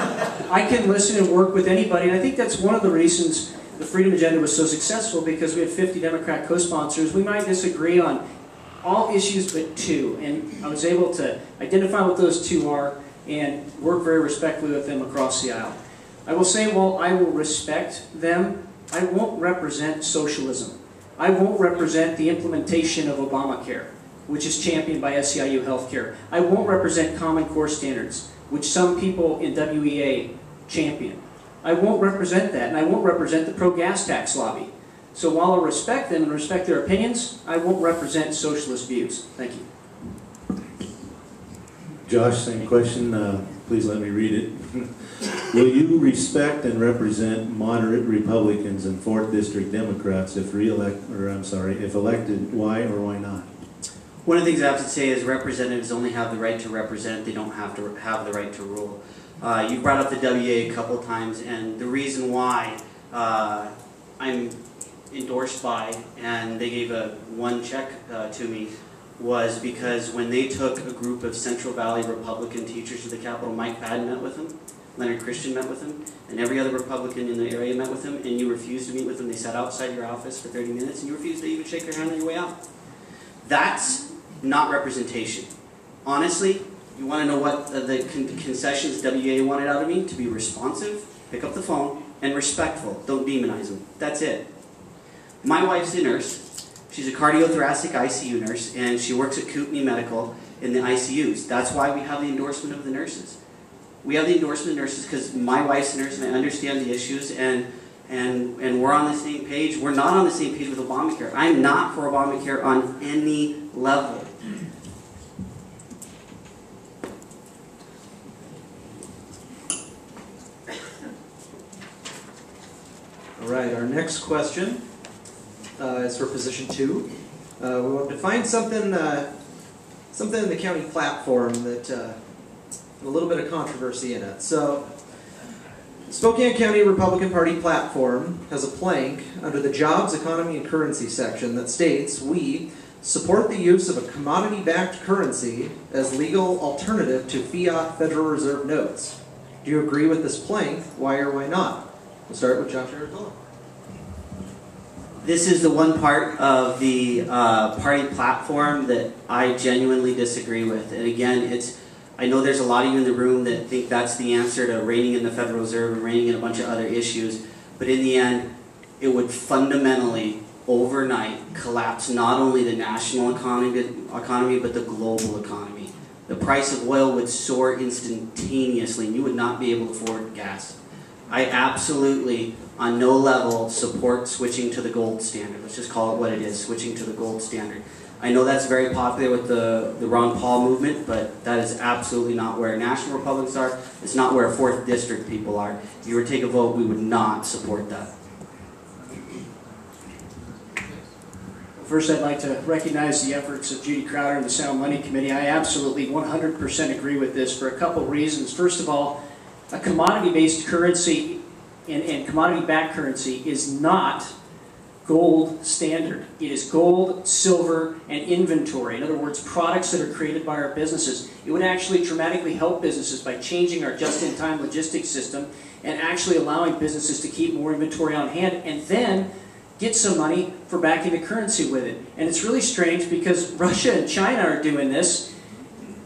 I can listen and work with anybody, and I think that's one of the reasons the Freedom Agenda was so successful, because we had 50 Democrat co-sponsors. We might disagree on all issues but 2, and I was able to identify what those 2 are and work very respectfully with them across the aisle. I will say, while I will respect them, I won't represent socialism. I won't represent the implementation of Obamacare, which is championed by SEIU Healthcare. I won't represent Common Core standards, which some people in WEA champion. I won't represent that, and I won't represent the pro-gas tax lobby. So while I respect them and respect their opinions, I won't represent socialist views. Thank you. Josh, same question. Please let me read it. Will you respect and represent moderate Republicans and 4th District Democrats if elected? Why or why not? One of the things I have to say is representatives only have the right to represent, they don't have to have the right to rule. You brought up the WA a couple times, and the reason why I'm endorsed by, and they gave one check to me, was because when they took a group of Central Valley Republican teachers to the Capitol, Mike Fadden met with them, Leonard Christian met with him, and every other Republican in the area met with him, and you refused to meet with them. They sat outside your office for 30 minutes, and you refused to even shake their hand on your way out. That's not representation. Honestly, you want to know what the concessions WA wanted out of me? To be responsive, pick up the phone, and respectful. Don't demonize them. That's it. My wife's a nurse. She's a cardiothoracic ICU nurse, and she works at Kootenai Medical in the ICUs. That's why we have the endorsement of the nurses. We have the endorsement of nurses because my wife's a nurse and I understand the issues, and we're on the same page. We're not on the same page with Obamacare. I'm not for Obamacare on any level. All right, our next question is for position 2. We want to find something in the county platform that a little bit of controversy in it. So, Spokane County Republican Party platform has a plank under the Jobs, Economy, and Currency section that states, "We support the use of a commodity-backed currency as legal alternative to fiat Federal Reserve notes." Do you agree with this plank? Why or why not? We'll start with Josh Aratola. This is the one part of the party platform that I genuinely disagree with. And again, I know there's a lot of you in the room that think that's the answer to reining in the Federal Reserve and reining in a bunch of other issues. But in the end, it would fundamentally overnight collapse not only the national economy but the global economy. The price of oil would soar instantaneously and you would not be able to afford gas. I absolutely, on no level, support switching to the gold standard. Let's just call it what it is, switching to the gold standard. I know that's very popular with the Ron Paul movement, but that is absolutely not where National Republicans are. It's not where 4th District people are. If you were to take a vote, we would not support that. First, I'd like to recognize the efforts of Judy Crowder and the Sound Money Committee. I absolutely 100% agree with this for a couple of reasons. First of all, a commodity-based currency and commodity-backed currency is not gold standard. It is gold, silver, and inventory. In other words, products that are created by our businesses. It would actually dramatically help businesses by changing our just-in-time logistics system and actually allowing businesses to keep more inventory on hand and then get some money for backing the currency with it. And it's really strange because Russia and China are doing this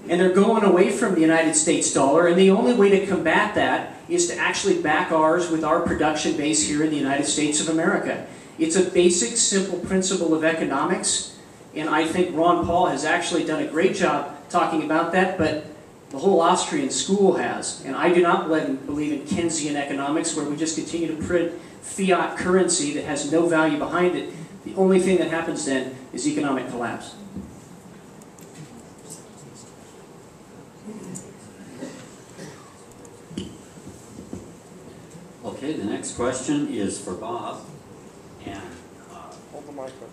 and they're going away from the United States dollar, and the only way to combat that is to actually back ours with our production base here in the United States of America. It's a basic, simple principle of economics, and I think Ron Paul has actually done a great job talking about that, but the whole Austrian school has. And I do not believe in Keynesian economics, where we just continue to print fiat currency that has no value behind it. The only thing that happens then is economic collapse. Okay, the next question is for Bob. And Hold the mic up.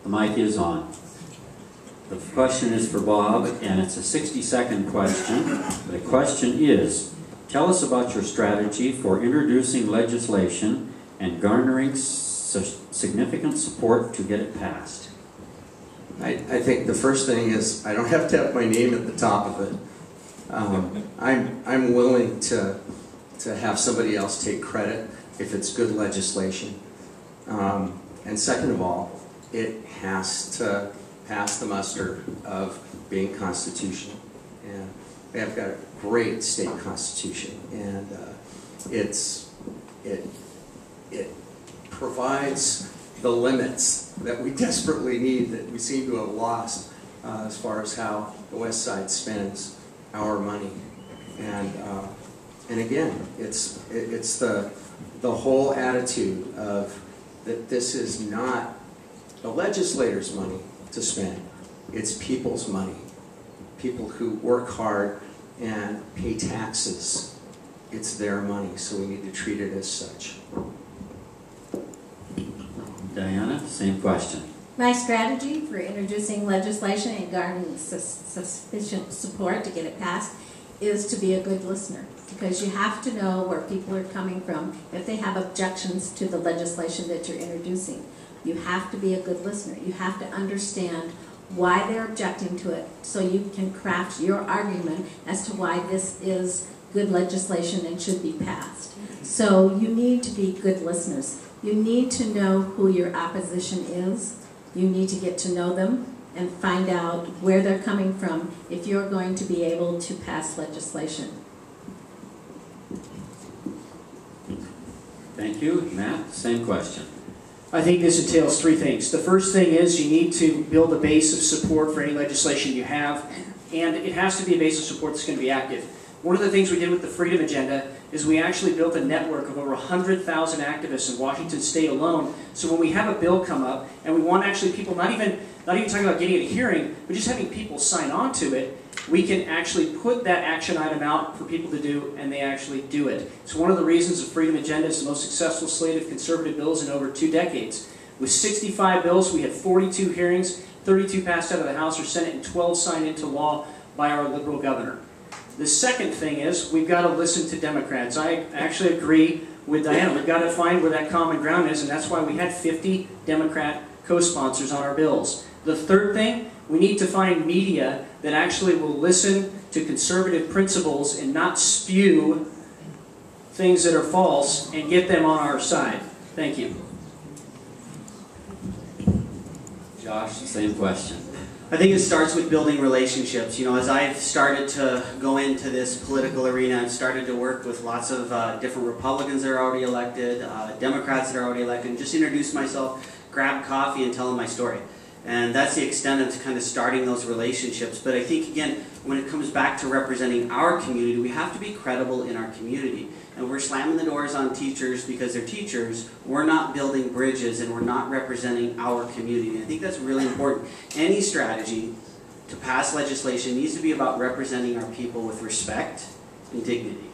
the mic is on. The question is for Bob, and it's a 60-second question. The question is, tell us about your strategy for introducing legislation and garnering significant support to get it passed. I think the first thing is I don't have to have my name at the top of it. I'm willing to have somebody else take credit if it's good legislation. And second of all, it has to pass the muster of being constitutional. And we have got a great state constitution, and it provides the limits that we desperately need, that we seem to have lost as far as how the West Side spends our money. And again, it's the whole attitude of that this is not the legislators' money to spend. It's people's money. People who work hard and pay taxes. It's their money, so we need to treat it as such. Diana, same question. My strategy for introducing legislation and garnering sufficient support to get it passed is to be a good listener, because you have to know where people are coming from if they have objections to the legislation that you're introducing. You have to be a good listener. You have to understand why they're objecting to it, so you can craft your argument as to why this is good legislation and should be passed. So you need to be good listeners. You need to know who your opposition is. You need to get to know them and find out where they're coming from if you're going to be able to pass legislation. Thank you. Matt, same question. I think this entails three things. The first thing is you need to build a base of support for any legislation you have, and it has to be a base of support that's going to be active. One of the things we did with the Freedom Agenda is we actually built a network of over 100,000 activists in Washington State alone. So when we have a bill come up, and we want actually people not even talking about getting a hearing, but just having people sign on to it, we can actually put that action item out for people to do, and they actually do it. It's one of the reasons the Freedom Agenda is the most successful slate of conservative bills in over 2 decades. With 65 bills, we had 42 hearings, 32 passed out of the House or Senate, and 12 signed into law by our liberal governor. The second thing is we've got to listen to Democrats. I actually agree with Diana. We've got to find where that common ground is, and that's why we had 50 Democrat co-sponsors on our bills. The third thing, we need to find media that actually will listen to conservative principles and not spew things that are false and get them on our side. Thank you. Josh, same question. I think it starts with building relationships. You know, as I've started to go into this political arena, I've started to work with lots of different Republicans that are already elected, Democrats that are already elected, and just introduce myself, grab coffee, and tell them my story. And that's the extent of kind of starting those relationships. But I think, again, when it comes back to representing our community, we have to be credible in our community. And we're slamming the doors on teachers because they're teachers. We're not building bridges, and we're not representing our community. And I think that's really important. Any strategy to pass legislation needs to be about representing our people with respect and dignity.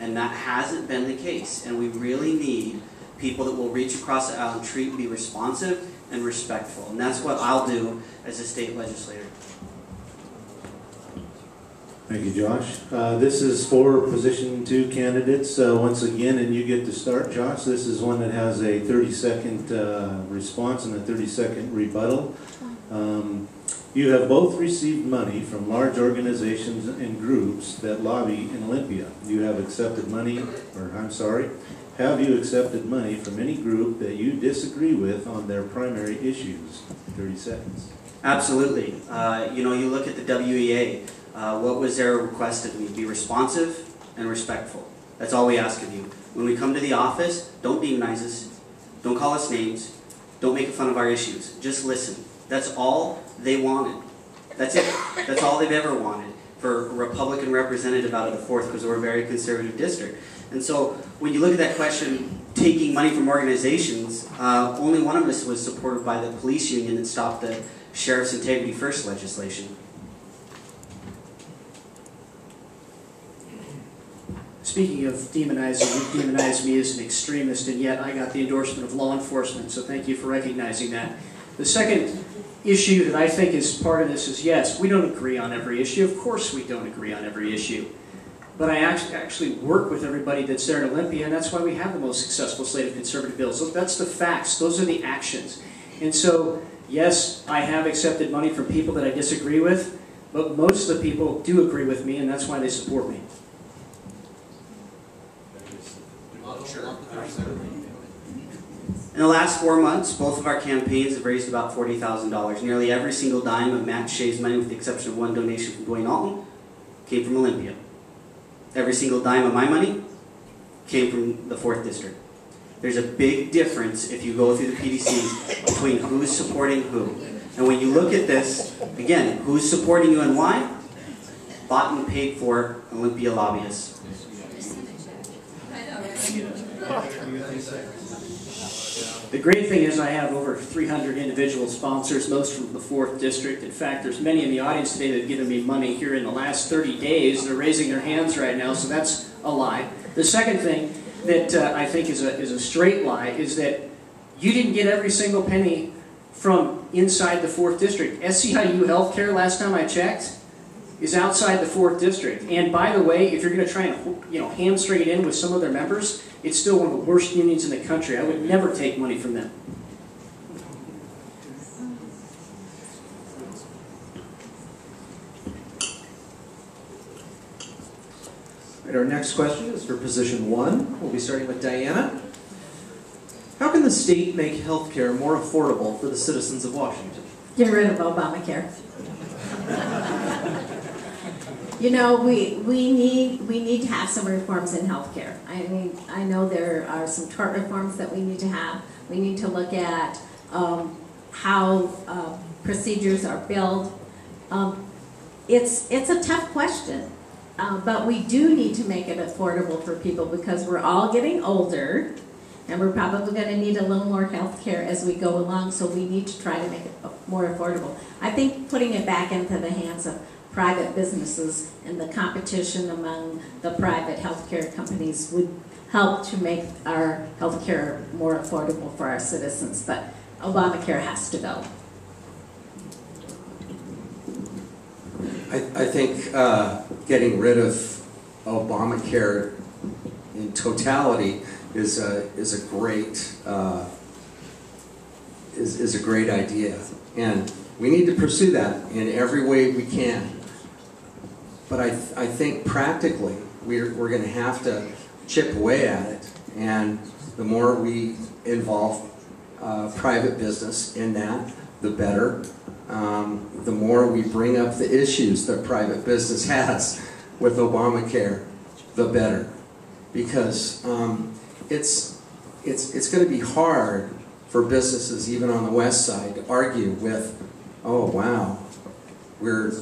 And that hasn't been the case. And we really need people that will reach across the aisle and be responsive and respectful. And that's what I'll do as a state legislator. Thank you, Josh. This is for position 2 candidates. Once again, and you get to start, Josh. This is one that has a 30-second response and a 30-second rebuttal. You have both received money from large organizations and groups that lobby in Olympia. You have accepted money, have you accepted money from any group that you disagree with on their primary issues? 30 seconds. Absolutely. You know, you look at the WEA. What was their request of me? Be responsive and respectful. That's all we ask of you. When we come to the office, don't demonize us. Don't call us names. Don't make fun of our issues. Just listen. That's all they wanted. That's it. That's all they've ever wanted for a Republican representative out of the 4th, because we're a very conservative district. And so when you look at that question, taking money from organizations, only one of us was supported by the police union that stopped the Sheriff's Integrity First legislation. Speaking of demonizing, you demonized me as an extremist, and yet I got the endorsement of law enforcement, so thank you for recognizing that. The second issue that I think is part of this is, yes, we don't agree on every issue. Of course we don't agree on every issue. But I actually work with everybody that's there in Olympia, and that's why we have the most successful slate of conservative bills. That's the facts. Those are the actions. And so, yes, I have accepted money from people that I disagree with, but most of the people do agree with me, and that's why they support me. In the last 4 months, both of our campaigns have raised about $40,000. Nearly every single dime of Matt Shea's money, with the exception of one donation from Dwayne Alton, came from Olympia. Every single dime of my money came from the 4th District. There's a big difference if you go through the PDC between who's supporting who. And when you look at this, again, who's supporting you and why? Bought and paid for Olympia lobbyists. The great thing is I have over 300 individual sponsors, most from the 4th District. In fact, there's many in the audience today that have given me money here in the last 30 days. They're raising their hands right now, so that's a lie. The second thing that I think is a straight lie is that you didn't get every single penny from inside the 4th District. SCIU Healthcare, last time I checked, is outside the 4th District. And by the way, if you're going to try and hamstring it in with some of their members, it's still one of the worst unions in the country. I would never take money from them. All right, our next question is for position 1. We'll be starting with Diana. How can the state make health care more affordable for the citizens of Washington? Get rid of Obamacare. You know, we need to have some reforms in healthcare. I mean, I know there are some tort reforms that we need to have. We need to look at how procedures are billed. It's a tough question, but we do need to make it affordable for people because we're all getting older, and we're probably going to need a little more health care as we go along, so we need to try to make it more affordable. I think putting it back into the hands of private businesses and the competition among the private healthcare companies would help to make our healthcare more affordable for our citizens, but Obamacare has to go. I think getting rid of Obamacare in totality is a great idea, and we need to pursue that in every way we can. But I think practically we're going to have to chip away at it, and the more we involve private business in that, the better. The more we bring up the issues that private business has with Obamacare, the better. Because it's going to be hard for businesses, even on the west side, to argue with, oh wow, we're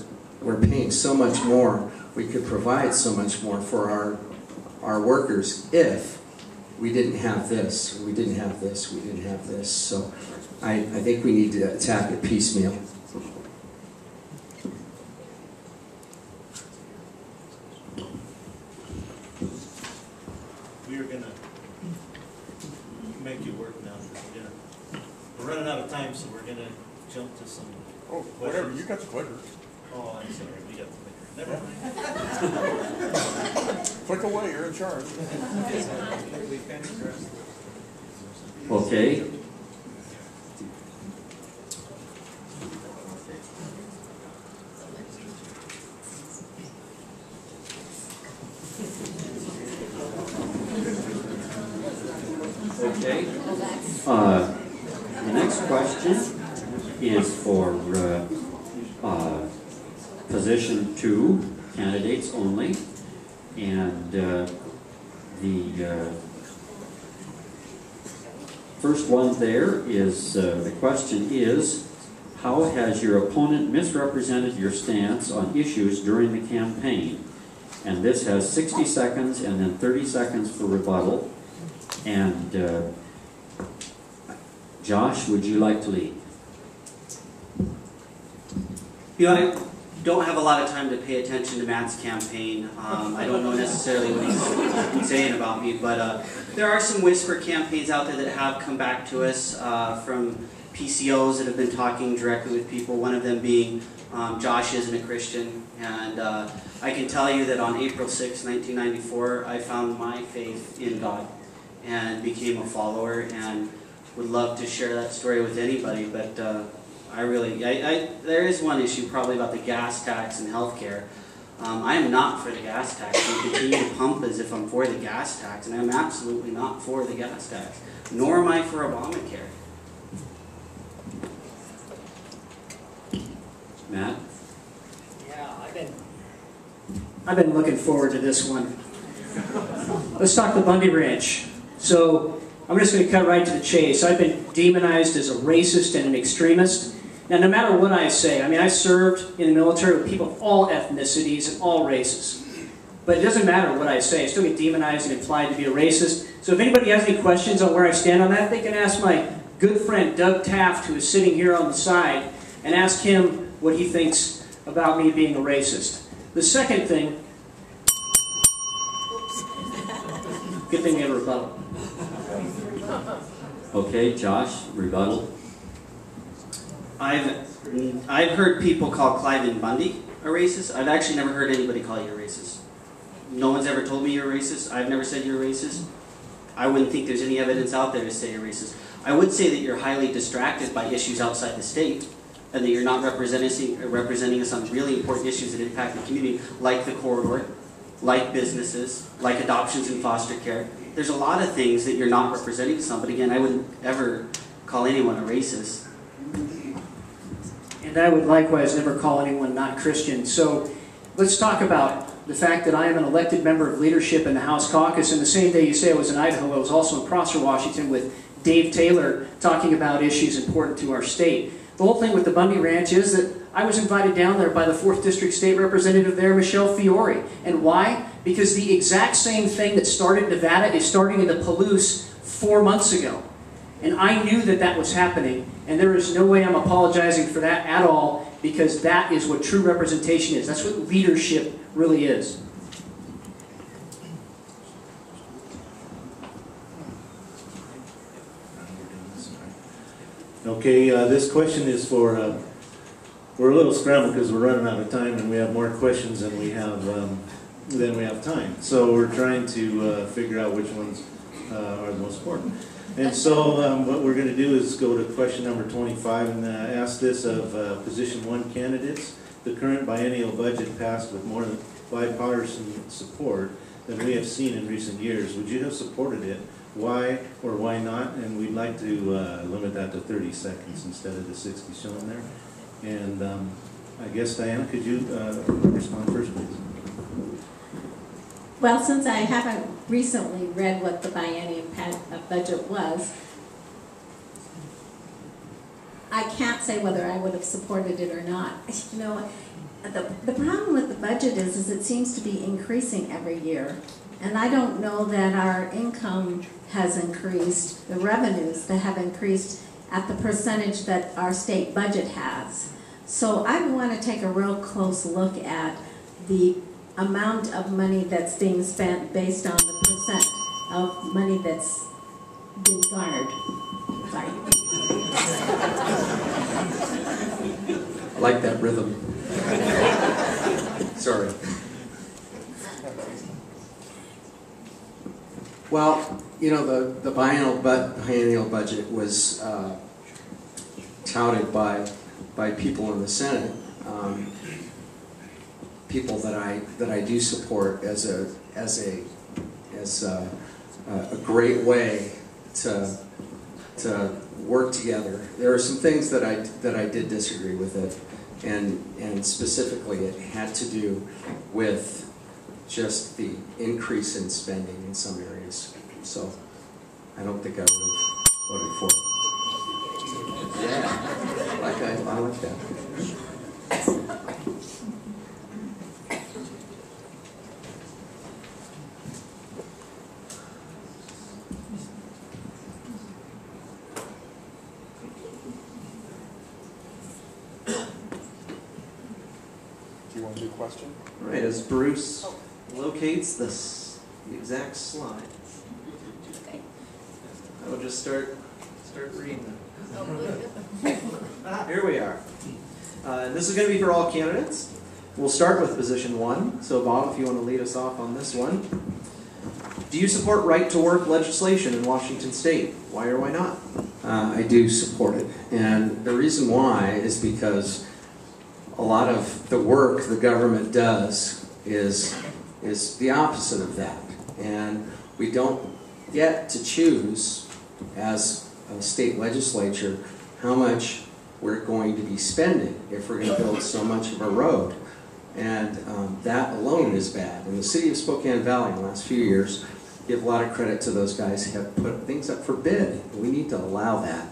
paying so much more, we could provide so much more for our workers if we didn't have this, we didn't have this, we didn't have this. So I think we need to attack it piecemeal. We are going to make you work now. We're running out of time, so we're going to jump to some Oh, whatever, you got the clicker. Oh, I'm sorry, we got the clicker. Never mind. Click away, you're in charge. Okay. Okay. The next question is for position 2, candidates only, and the first one there is, the question is, how has your opponent misrepresented your stance on issues during the campaign? And this has 60 seconds and then 30 seconds for rebuttal. And Josh, would you like to lead? You know, I don't have a lot of time to pay attention to Matt's campaign. I don't know necessarily what he's saying about me, but there are some whisper campaigns out there that have come back to us from PCOs that have been talking directly with people, one of them being Josh isn't a Christian. And I can tell you that on April 6, 1994, I found my faith in God and became a follower, and would love to share that story with anybody, but there is one issue probably about the gas tax and healthcare. I am not for the gas tax. I continue to pump as if I'm for the gas tax, and I'm absolutely not for the gas tax, nor am I for Obamacare. Matt? Yeah, I've been looking forward to this one. Let's talk the Bundy Ranch. So I'm just going to cut right to the chase. I've been demonized as a racist and an extremist. Now, no matter what I say, I mean, I served in the military with people of all ethnicities and all races. But it doesn't matter what I say. I still get demonized and implied to be a racist. So if anybody has any questions on where I stand on that, they can ask my good friend Doug Taft, who is sitting here on the side, and ask him what he thinks about me being a racist. The second thing, good thing we have a rebuttal. Okay, Josh, rebuttal. I've heard people call Cliven Bundy a racist. I've actually never heard anybody call you a racist. No one's ever told me you're a racist. I've never said you're a racist. I wouldn't think there's any evidence out there to say you're racist. I would say that you're highly distracted by issues outside the state, and that you're not representing us on really important issues that impact the community, like the corridor, like businesses, like adoptions and foster care. There's a lot of things that you're not representing to somebody. Again, I wouldn't ever call anyone a racist. And I would likewise never call anyone not Christian. So let's talk about the fact that I am an elected member of leadership in the House Caucus. And the same day you say I was in Idaho, I was also in Prosser, Washington with Dave Taylor talking about issues important to our state. The whole thing with the Bundy Ranch is that I was invited down there by the 4th District State Representative there, Michelle Fiore. And why? Because the exact same thing that started in Nevada is starting in the Palouse 4 months ago. And I knew that that was happening, and there is no way I'm apologizing for that at all, because that is what true representation is. That's what leadership really is. Okay, this question is for, we're a little scrambled because we're running out of time and we have more questions than we have time. So we're trying to figure out which ones are the most important. And so what we're going to do is go to question number 25 and ask this of position 1 candidates. The current biennial budget passed with more than bipartisan support than we have seen in recent years. Would you have supported it? Why or why not? And we'd like to limit that to 30 seconds instead of the 60 shown there. And I guess, Diana, could you respond first, please? Well, since I haven't recently read what the biennium budget was, I can't say whether I would have supported it or not. You know, the problem with the budget is it seems to be increasing every year. And I don't know that our income has increased, the revenues that have increased at the percentage that our state budget has. So I want to take a real close look at the amount of money that's being spent based on the percent of money that's being garnered. Sorry. I like that rhythm. Sorry. Well, you know, the biennial budget was touted by people in the Senate, people that I do support as a great way to work together. There are some things that I did disagree with it, and specifically it had to do with just the increase in spending in some areas. So I don't think I would have voted for it. Yeah, I like that. Do you want to do a question? All right, as Bruce locates the exact slide, I will just start reading them. Here we are. This is going to be for all candidates. We'll start with position 1. So Bob, if you want to lead us off on this one. Do you support right-to-work legislation in Washington State? Why or why not? I do support it, and the reason why is because a lot of the work the government does is the opposite of that, and we don't get to choose as a state legislature how much we're going to be spending if we're going to build so much of a road, and that alone is bad. And the city of Spokane Valley in the last few years, give a lot of credit to those guys who have put things up for bid. We need to allow that.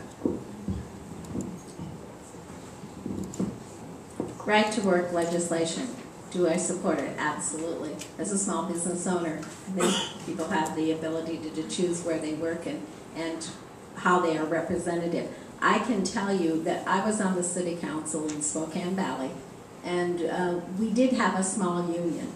Right to work legislation. Do I support it? Absolutely. As a small business owner, I think people have the ability to choose where they work and how they are representative. I can tell you that I was on the city council in Spokane Valley, and we did have a small union.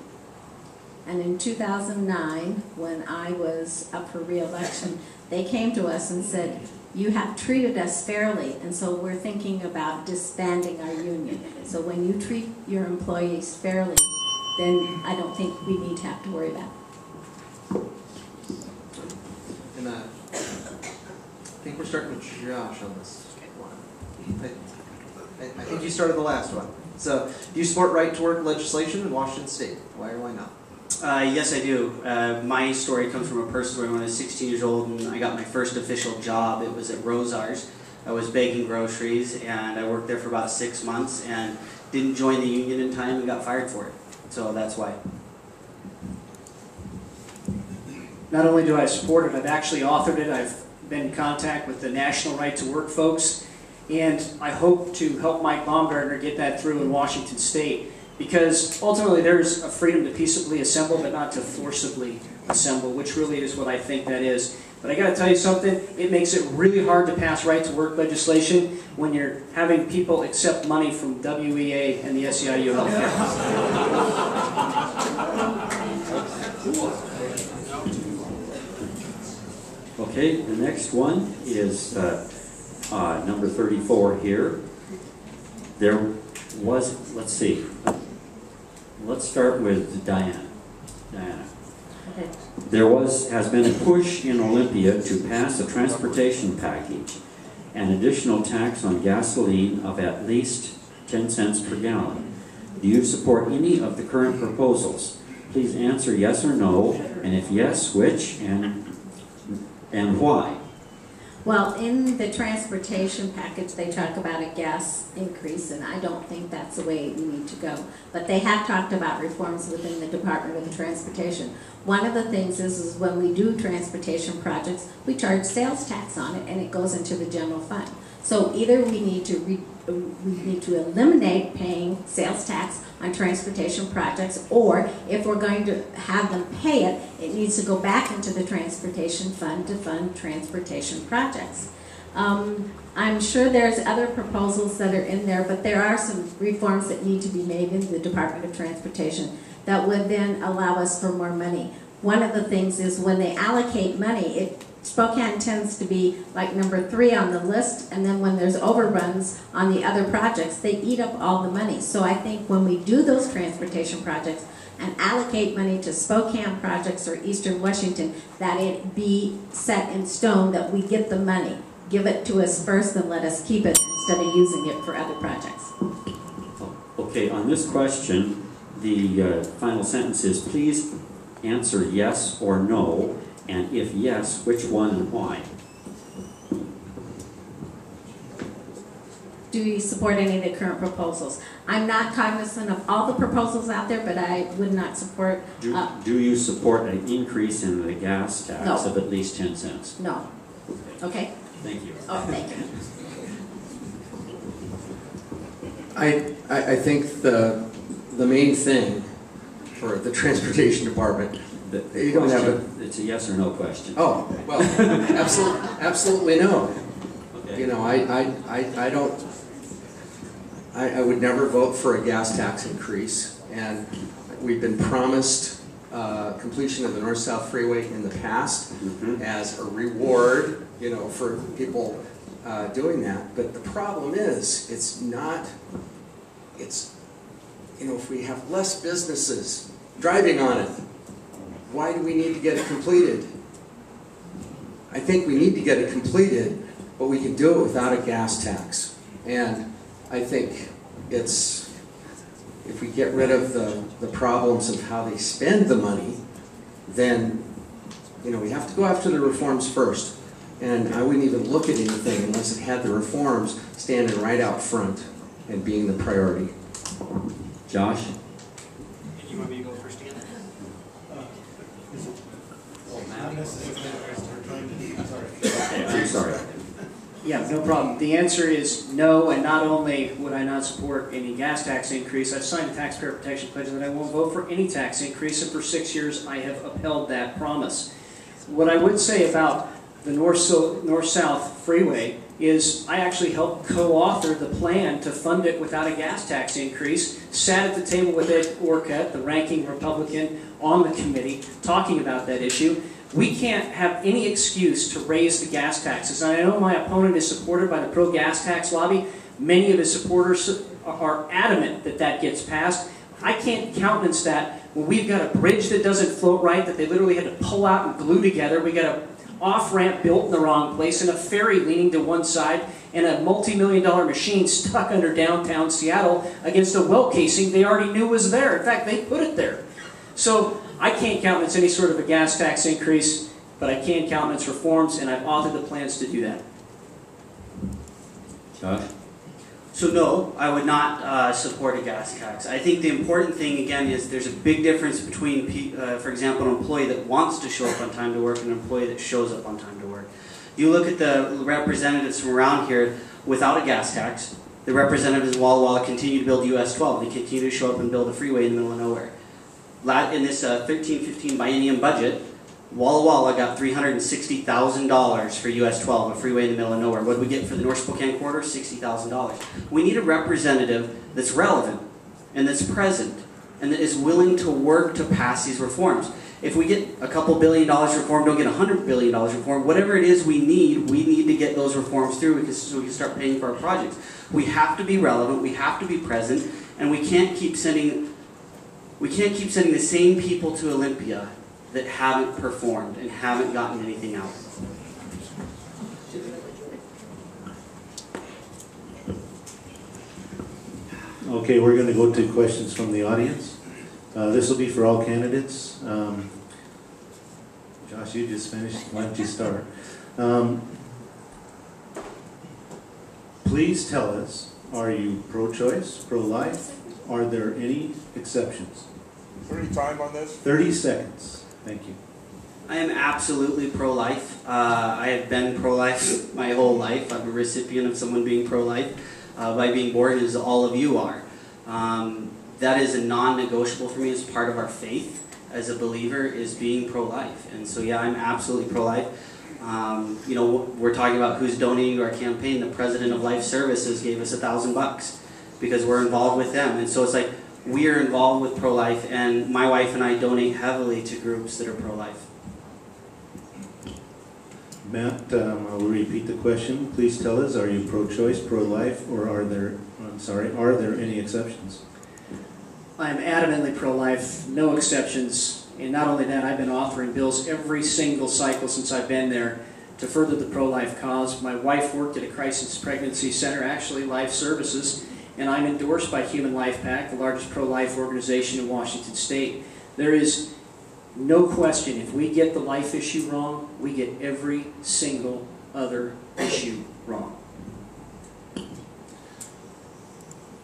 And in 2009, when I was up for re-election, they came to us and said, you have treated us fairly, and so we're thinking about disbanding our union. So when you treat your employees fairly, then I don't think we need to have to worry about it. And I think we're starting with Josh on this one. I think you started the last one. So, do you support right-to-work legislation in Washington State? Why or why not? Yes, I do. My story comes from a personal story. When I was 16 years old and I got my first official job, it was at Rosars. I was bagging groceries, and I worked there for about 6 months and didn't join the union in time and got fired for it. So that's why. Not only do I support it, I've actually authored it. I've been in contact with the National Right to Work folks, and I hope to help Mike Baumgartner get that through in Washington State. Because ultimately there's a freedom to peaceably assemble, but not to forcibly assemble, which really is what I think that is. But I got to tell you something, it makes it really hard to pass right-to-work legislation when you're having people accept money from WEA and the SEIU healthcare. Okay, the next one is number 34 here. There was, let's see, let's start with Diana. Okay. There has been a push in Olympia to pass a transportation package, an additional tax on gasoline of at least 10 cents per gallon. Do you support any of the current proposals? please answer yes or no, and if yes, which and why? Well, in the transportation package, they talk about a gas increase, and I don't think that's the way we need to go. But they have talked about reforms within the Department of Transportation. One of the things is when we do transportation projects, we charge sales tax on it, and it goes into the general fund. So either we need to eliminate paying sales tax on transportation projects, or if we're going to have them pay it, it needs to go back into the transportation fund to fund transportation projects. I'm sure there's other proposals that are in there, but there are some reforms that need to be made in the Department of Transportation that would then allow us for more money. One of the things is when they allocate money, Spokane tends to be like number 3 on the list, and then when there's overruns on the other projects, they eat up all the money. So I think when we do those transportation projects and allocate money to Spokane projects or Eastern Washington, that it be set in stone that we get the money. Give it to us first and let us keep it instead of using it for other projects. Okay, on this question, the final sentence is, please answer yes or no, and if yes, which one and why? Do you support any of the current proposals? I'm not cognizant of all the proposals out there, but I would not support... Do you support an increase in the gas tax No. of at least 10 cents? No. Okay? Thank you. Oh, thank you. I think the main thing for the transportation department, you don't have a... It's a yes or no question. Oh, well, absolutely no. Okay. You know, I don't, I would never vote for a gas tax increase, and we've been promised completion of the North-South Freeway in the past as a reward, you know, for people doing that. But the problem is, it's not, it's, you know, if we have less businesses driving on it, why do we need to get it completed? I think we need to get it completed, but we can do it without a gas tax. And I think it's, if we get rid of the problems of how they spend the money, then, you know, we have to go after the reforms first. And I wouldn't even look at anything unless it had the reforms standing right out front and being the priority. Josh? You want me to go first again? Okay, I'm sorry. Yeah, no problem. The answer is no, and not only would I not support any gas tax increase, I've signed a taxpayer protection pledge that I won't vote for any tax increase, and for 6 years I have upheld that promise. What I would say about the North-South Freeway is I actually helped co-author the plan to fund it without a gas tax increase, sat at the table with Ed Orcutt, the ranking Republican on the committee, talking about that issue. We can't have any excuse to raise the gas taxes. And I know my opponent is supported by the pro-gas tax lobby. Many of his supporters are adamant that that gets passed. I can't countenance that when we've got a bridge that doesn't float right, that they literally had to pull out and glue together. We got a off-ramp built in the wrong place, and a ferry leaning to one side, and a multi-million-dollar machine stuck under downtown Seattle against a well casing they already knew was there. In fact, they put it there. So I can't countenance any sort of a gas tax increase, but I can countenance reforms, and I've authored the plans to do that. Josh? So no, I would not support a gas tax. I think the important thing, again, is there's a big difference between, for example, an employee that wants to show up on time to work and an employee that shows up on time to work. You look at the representatives from around here without a gas tax, the representatives in Walla Walla continue to build US 12. They continue to show up and build a freeway in the middle of nowhere. In this 13-15 biennium budget, Walla Walla got $360,000 for US 12, a freeway in the middle of nowhere. What did we get for the North Spokane corridor? $60,000. We need a representative that's relevant and that's present and that is willing to work to pass these reforms. If we get a couple $1 billion reformed, don't get $100 billion reformed, whatever it is we need to get those reforms through so we can start paying for our projects. We have to be relevant, we have to be present, and we can't keep sending the same people to Olympia that haven't performed and haven't gotten anything out. Okay, we're going to go to questions from the audience. This will be for all candidates. Josh, you just finished. Why don't you start? Please tell us, are you pro-choice, pro-life? Are there any exceptions? 30 time on this? 30 seconds. Thank you. I am absolutely pro-life. I have been pro-life my whole life. I'm a recipient of someone being pro-life by being born, as all of you are. That is a non-negotiable for me as part of our faith as a believer, is being pro-life. And so yeah, I'm absolutely pro-life. You know, we're talking about who's donating to our campaign. The president of Life Services gave us $1,000 because we're involved with them. And so it's like, we are involved with pro-life, and my wife and I donate heavily to groups that are pro-life. Matt, I will repeat the question. Please tell us, are you pro-choice, pro-life, or are there any exceptions? I'm adamantly pro-life, no exceptions. And not only that, I've been authoring bills every single cycle since I've been there to further the pro-life cause. My wife worked at a crisis pregnancy center, actually Life Services, and I'm endorsed by Human Life PAC, the largest pro-life organization in Washington State. There is no question, if we get the life issue wrong, we get every single other issue wrong.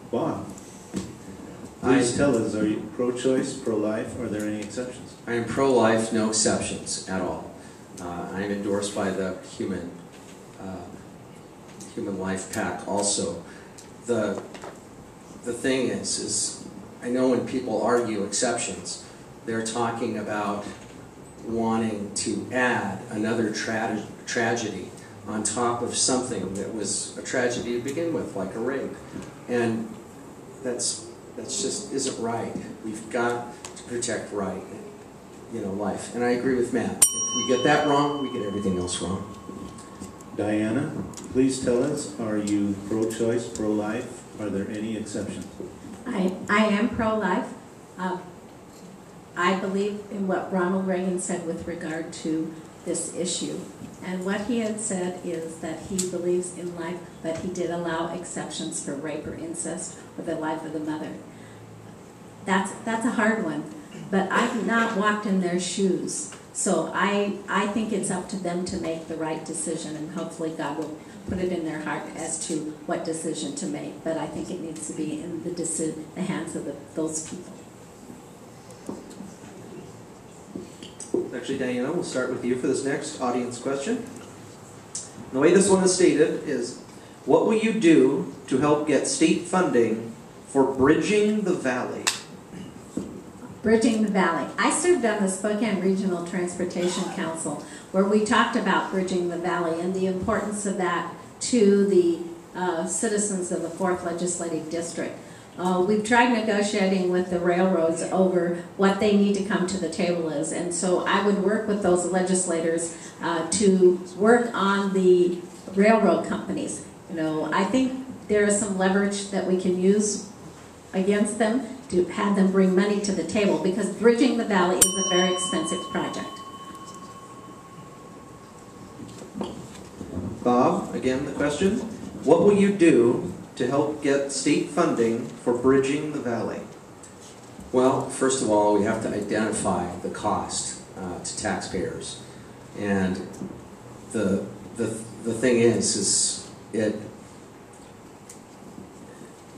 Bob, please tell us, are you pro-choice, pro-life? Are there any exceptions? I am pro-life, no exceptions at all. I am endorsed by the Human Life PAC also. The thing is I know when people argue exceptions, they're talking about wanting to add another tragedy on top of something that was a tragedy to begin with, like a rape. And that's just isn't right. We've got to protect life. And I agree with Matt. If we get that wrong, we get everything else wrong. Diana, please tell us, are you pro-choice, pro-life? Are there any exceptions? I am pro-life. I believe in what Ronald Reagan said with regard to this issue. And what he had said is that he believes in life, but he did allow exceptions for rape or incest or the life of the mother. That's a hard one, but I've not walked in their shoes. So I think it's up to them to make the right decision, and hopefully God will put it in their heart as to what decision to make. But I think it needs to be in the hands of those people. Actually, Diana, we'll start with you for this next audience question. The way this one is stated is, what will you do to help get state funding for Bridging the Valley? Bridging the Valley. I served on the Spokane Regional Transportation Council, where we talked about bridging the valley and the importance of that to the citizens of the 4th Legislative District. We've tried negotiating with the railroads over what they need to come to the table is, and so I would work with those legislators to work on the railroad companies. I think there is some leverage that we can use against them to have them bring money to the table, because bridging the valley is a very expensive project. Bob, again the question, what will you do to help get state funding for Bridging the Valley? Well, first of all, we have to identify the cost to taxpayers, and the thing is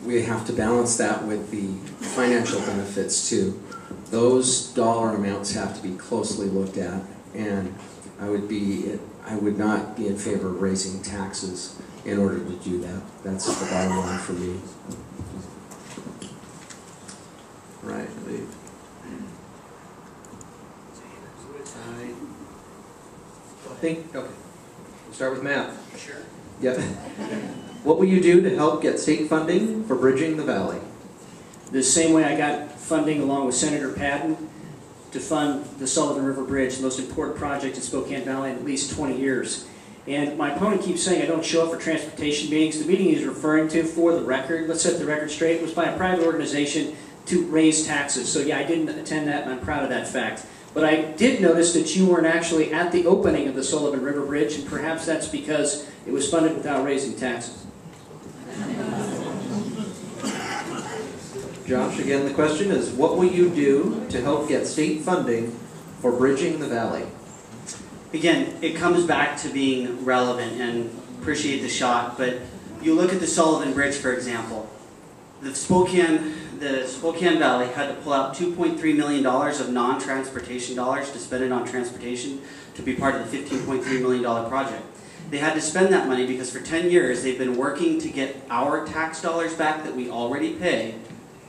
we have to balance that with the financial benefits too. Those dollar amounts have to be closely looked at, and I would not be in favor of raising taxes in order to do that. That's the bottom line for me. Right. I think, okay. We'll start with Matt. Sure. Yep. What will you do to help get state funding for Bridging the Valley? The same way I got funding along with Senator Patton to fund the Sullivan River Bridge, the most important project in Spokane Valley in at least 20 years. And my opponent keeps saying I don't show up for transportation meetings. The meeting he's referring to, for the record, let's set the record straight, was by a private organization to raise taxes. So yeah, I didn't attend that, and I'm proud of that fact. But I did notice that you weren't actually at the opening of the Sullivan River Bridge, and perhaps that's because it was funded without raising taxes. Josh, again, the question is, what will you do to help get state funding for bridging the valley? Again, it comes back to being relevant, and appreciate the shot, but you look at the Sullivan Bridge, for example. The Spokane Valley had to pull out $2.3 million of non-transportation dollars to spend it on transportation to be part of the $15.3 million project. They had to spend that money because for 10 years they've been working to get our tax dollars back that we already pay,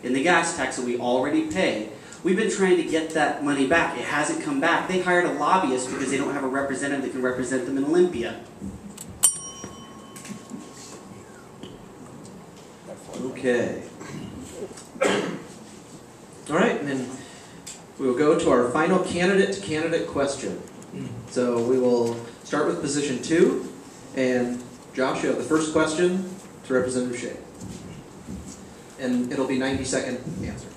in the gas tax that we already pay. We've been trying to get that money back. It hasn't come back. They hired a lobbyist because they don't have a representative that can represent them in Olympia. Okay. All right, and then we will go to our final candidate question. So we will start with position 2, and Josh, you have the first question to Representative Shea. And it'll be 90-second answer.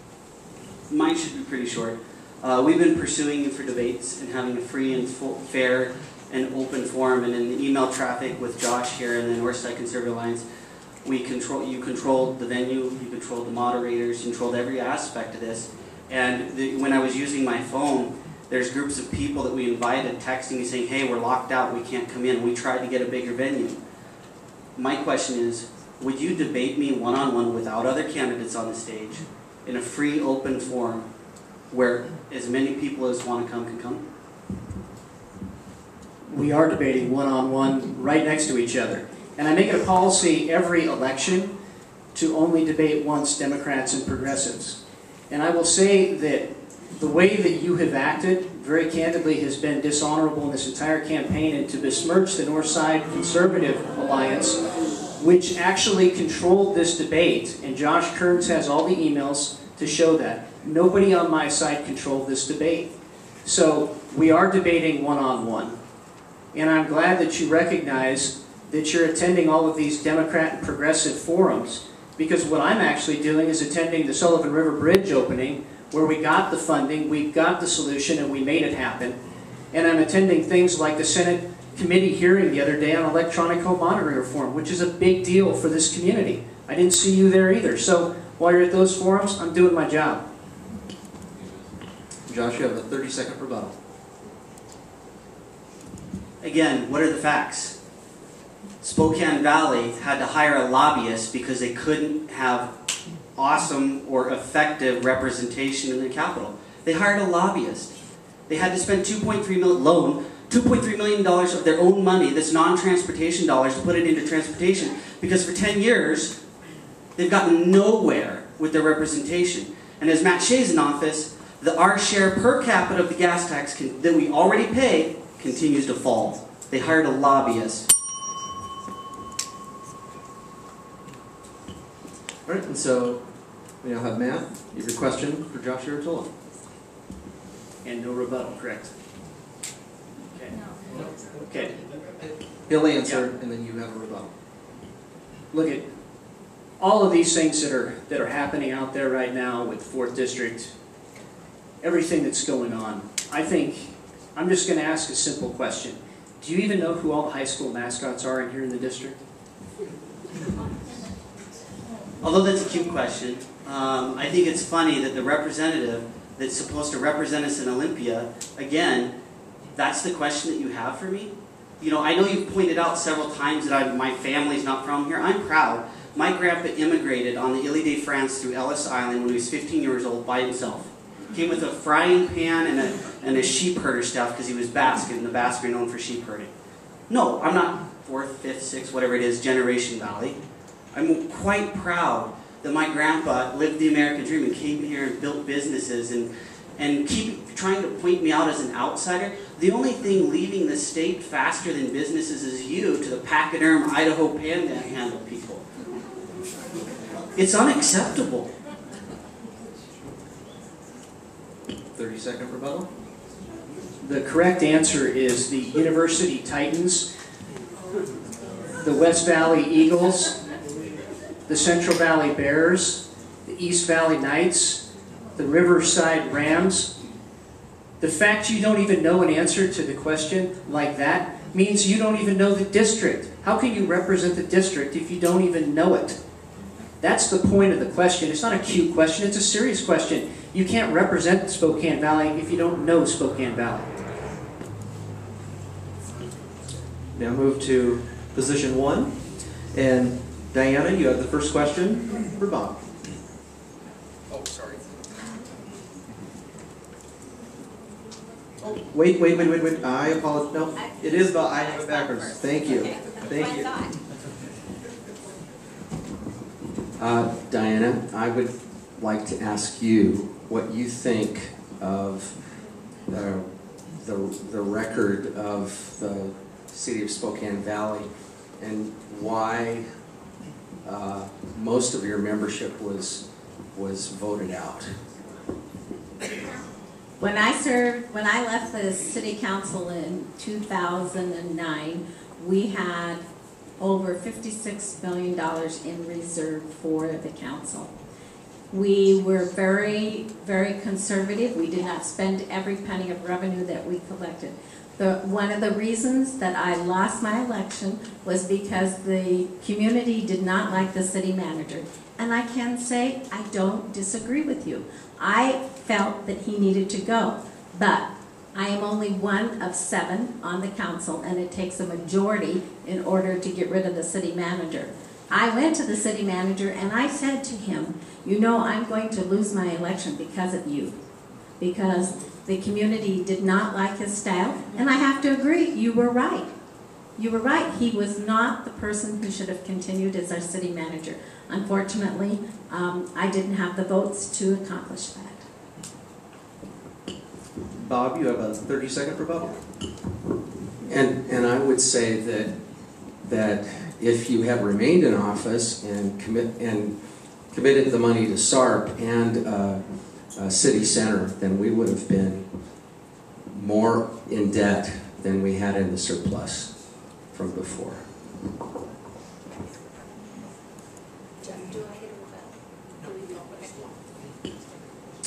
Mine should be pretty short. We've been pursuing you for debates and having a free and fair and open forum, and in the email traffic with Josh here in the Northside Conservative Alliance, you controlled the venue, you controlled the moderators, you controlled every aspect of this. And when I was using my phone, there's groups of people that we invited texting me saying, hey, we're locked out, we can't come in. We tried to get a bigger venue. My question is, would you debate me one-on-one without other candidates on the stage in a free, open forum where as many people as want to come can come? We are debating one-on-one right next to each other. And I make it a policy every election to only debate once Democrats and progressives. And I will say that the way that you have acted, very candidly, has been dishonorable in this entire campaign, and to besmirch the Northside Conservative Alliance, which actually controlled this debate. And Josh Kearns has all the emails to show that. Nobody on my side controlled this debate. So we are debating one-on-one. And I'm glad that you recognize that you're attending all of these Democrat and progressive forums, because what I'm actually doing is attending the Sullivan River Bridge opening, where we got the funding, we got the solution, and we made it happen. And I'm attending things like the Senate committee hearing the other day on electronic home monitoring reform, which is a big deal for this community. I didn't see you there either. So while you're at those forums, I'm doing my job. Josh, you have a 30-second rebuttal. Again, what are the facts? Spokane Valley had to hire a lobbyist because they couldn't have awesome or effective representation in the Capitol. They hired a lobbyist. They had to spend $2.3 million of their own money, this non-transportation dollars, to put it into transportation, because for 10 years, they've gotten nowhere with their representation. And as Matt Shea's in office, our share per capita of the gas tax that we already pay continues to fall. They hired a lobbyist. All right, and so we now have Matt. You have your question for Josh Artola. And no rebuttal, correct? Okay. Okay. He'll answer, and then you have a rebuttal. Look at all of these things that are happening out there right now with 4th District, everything that's going on. I think I'm just going to ask a simple question. Do you even know who all the high school mascots are in here in the district? Although that's a cute question, I think it's funny that the representative that's supposed to represent us in Olympia, again, that's the question that you have for me? You know, I know you've pointed out several times that my family's not from here. I'm proud. My grandpa immigrated on the Ile de France through Ellis Island when he was 15 years old by himself. Came with a frying pan and a sheep herder staff because he was Basque, and the Basque are known for sheep herding. No, I'm not 4th, 5th, 6th, whatever it is, Generation Valley. I'm quite proud that my grandpa lived the American dream and came here and built businesses and keep trying to point me out as an outsider. The only thing leaving the state faster than businesses is you to the Pachyderm, Idaho Panhandle people. It's unacceptable. 30-second rebuttal. The correct answer is the University Titans, the West Valley Eagles, the Central Valley Bears, the East Valley Knights, the Riverside Rams. The fact you don't even know an answer to the question like that means you don't even know the district. How can you represent the district if you don't even know it? That's the point of the question. It's not a cute question, it's a serious question. You can't represent Spokane Valley if you don't know Spokane Valley. Now move to position 1. And Diana, you have the first question for Bob. Oh, sorry. Wait. I apologize. No, it is Bob. I have it backwards. Thank you. Okay. Thank you. Diana, I would like to ask you what you think of the record of the City of Spokane Valley and why most of your membership was voted out. When I left the city council in 2009, we had over $56 million in reserve for the council. We were very, very conservative. We did not spend every penny of revenue that we collected. One of the reasons that I lost my election was because the community did not like the city manager. And I can say I don't disagree with you. I felt that he needed to go, but I am only one of 7 on the council, and it takes a majority in order to get rid of the city manager. I went to the city manager and I said to him, you know, I'm going to lose my election because of you. Because the community did not like his style, and I have to agree, you were right. You were right, he was not the person who should have continued as our city manager. Unfortunately, I didn't have the votes to accomplish that. Bob, you have a 30-second rebuttal. And I would say that if you had remained in office and committed the money to SARP and City Center, then we would have been more in debt than we had in the surplus from before.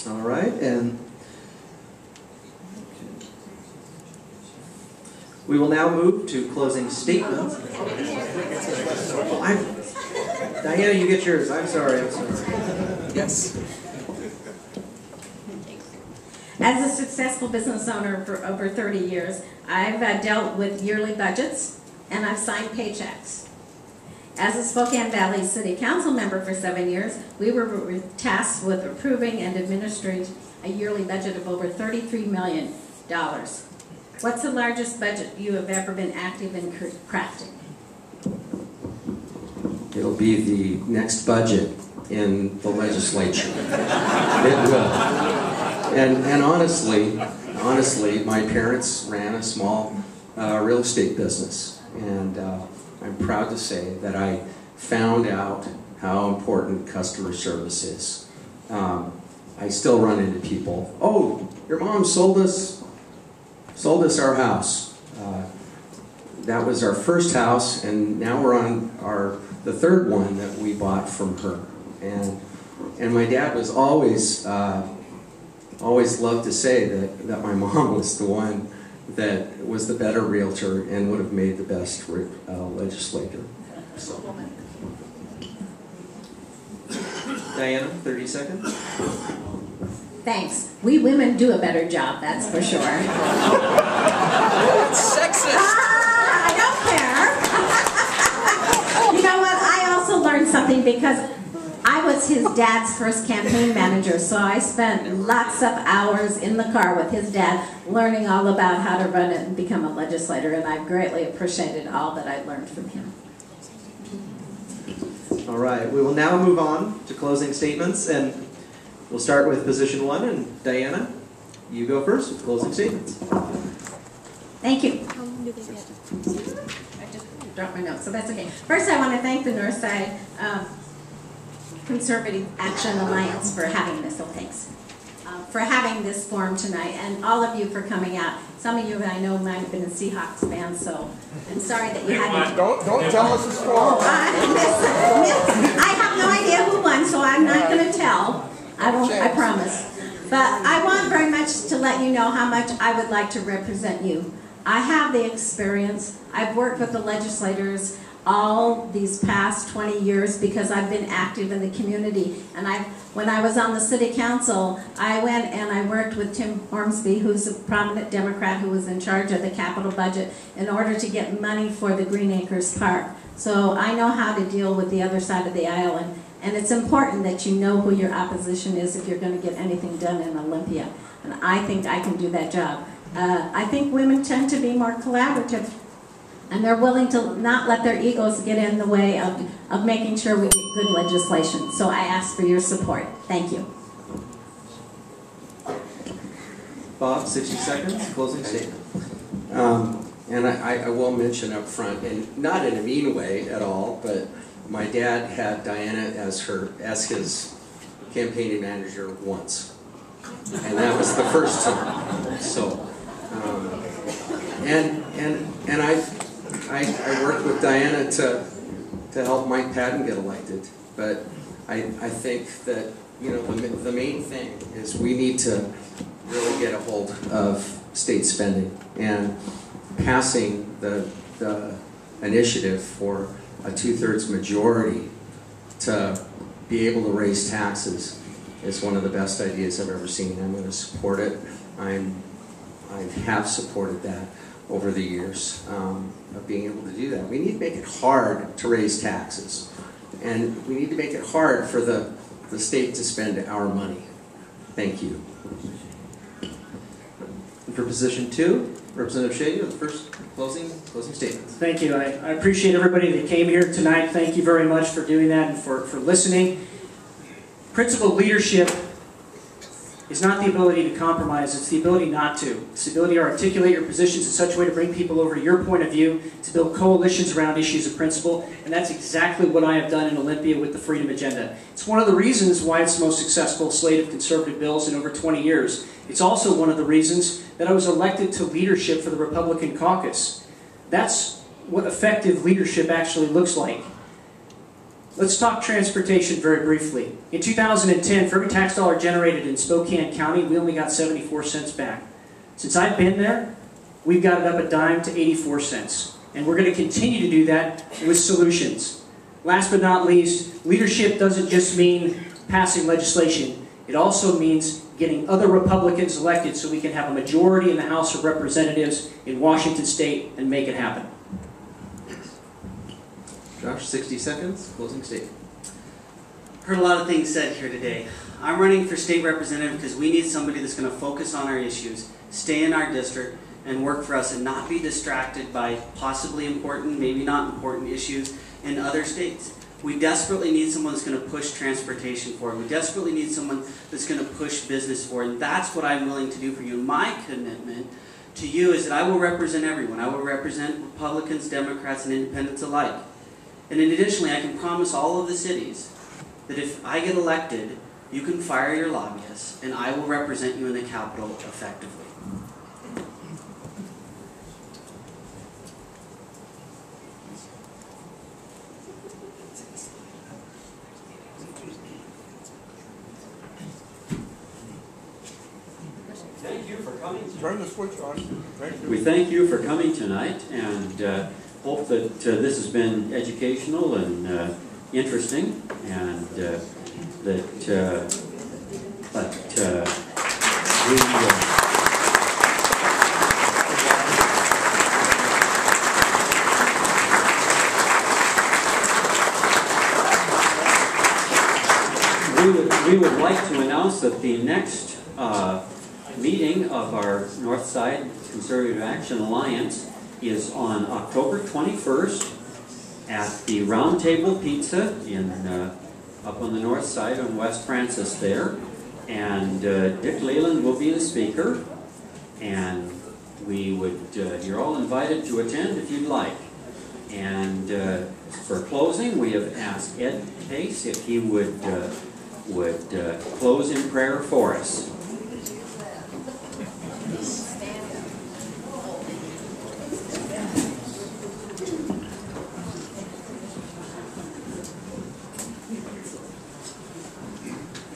All right, and we will now move to closing statements. Diana, you get yours. I'm sorry. Yes. As a successful business owner for over 30 years, I've dealt with yearly budgets and I've signed paychecks. As a Spokane Valley City Council member for 7 years, we were tasked with approving and administering a yearly budget of over $33 million. What's the largest budget you have ever been active in crafting? It'll be the next budget in the legislature. It will. And honestly, my parents ran a small real estate business, and I'm proud to say that I found out how important customer service is. I still run into people, oh, your mom sold us our house. That was our first house, and now we're on the third one that we bought from her. And my dad was always loved to say that my mom was the one that was the better realtor and would have made the best legislator. So. Diana, 30 seconds. Thanks. We women do a better job, that's for sure. Sexist! I don't care. You know what? I also learned something because I was his dad's first campaign manager, so I spent lots of hours in the car with his dad learning all about how to run it and become a legislator, and I've greatly appreciated all that I learned from him. All right, we will now move on to closing statements, and we'll start with position 1, and Diana, you go first with closing statements. Thank you. I just dropped my notes, so that's okay. First, I want to thank the Northside Conservative Action Alliance for having this, so thanks. For having this forum tonight, and all of you for coming out. Some of you I know might have been a Seahawks fans, so I'm sorry that you had to. Don't tell us the score. I have no idea who won, so I'm not going to tell. I won't. I promise. But I want very much to let you know how much I would like to represent you. I have the experience. I've worked with the legislators all these past 20 years because I've been active in the community. And when I was on the city council, I went and I worked with Tim Ormsby, who's a prominent Democrat who was in charge of the capital budget, in order to get money for the Green Acres Park. So I know how to deal with the other side of the aisle, and it's important that you know who your opposition is if you're going to get anything done in Olympia. And I think I can do that job. I think women tend to be more collaborative, and they're willing to not let their egos get in the way of making sure we get good legislation. So I ask for your support. Thank you. Bob, 60 seconds, closing statement. And I will mention up front, and not in a mean way at all, but my dad had Diana as his campaigning manager once, and that was the first time. So, and I worked with Diana to help Mike Patton get elected, but I think that, you know, the main thing is we need to really get a hold of state spending, and passing the initiative for a 2/3 majority to be able to raise taxes is one of the best ideas I've ever seen. I'm going to support it. I have supported that over the years, of being able to do that. We need to make it hard to raise taxes, and we need to make it hard for the state to spend our money. Thank you. And for position 2, Representative Shady, the first closing statements. Thank you. I appreciate everybody that came here tonight. Thank you very much for doing that and for listening. Principled leadership is not the ability to compromise, it's the ability not to. It's the ability to articulate your positions in such a way to bring people over to your point of view, to build coalitions around issues of principle, and that's exactly what I have done in Olympia with the Freedom Agenda. It's one of the reasons why it's the most successful slate of conservative bills in over 20 years. It's also one of the reasons that I was elected to leadership for the Republican caucus. That's what effective leadership actually looks like. Let's talk transportation very briefly. In 2010, for every tax dollar generated in Spokane County, we only got 74 cents back. Since I've been there, we've got it up a dime to 84 cents. And we're going to continue to do that with solutions. Last but not least, leadership doesn't just mean passing legislation. It also means getting other Republicans elected so we can have a majority in the House of Representatives in Washington State and make it happen. Josh, 60 seconds, closing statement. Heard a lot of things said here today. I'm running for state representative because we need somebody that's going to focus on our issues, stay in our district, and work for us and not be distracted by possibly important, maybe not important issues in other states. We desperately need someone that's going to push transportation forward. We desperately need someone that's going to push business forward. And that's what I'm willing to do for you. My commitment to you is that I will represent everyone. I will represent Republicans, Democrats, and Independents alike. And then additionally, I can promise all of the cities that if I get elected, you can fire your lobbyists, and I will represent you in the Capitol effectively. Thank you for coming. Turn the switch on. Thank you. We thank you for coming tonight, and hope that this has been educational and interesting, and we would like to announce that the next meeting of our Northside Conservative Action Alliance is on October 21st at the Round Table Pizza in up on the north side on West Francis there, and Dick Leland will be the speaker, and we would you're all invited to attend if you'd like. And for closing, we have asked Ed Pace if he would close in prayer for us.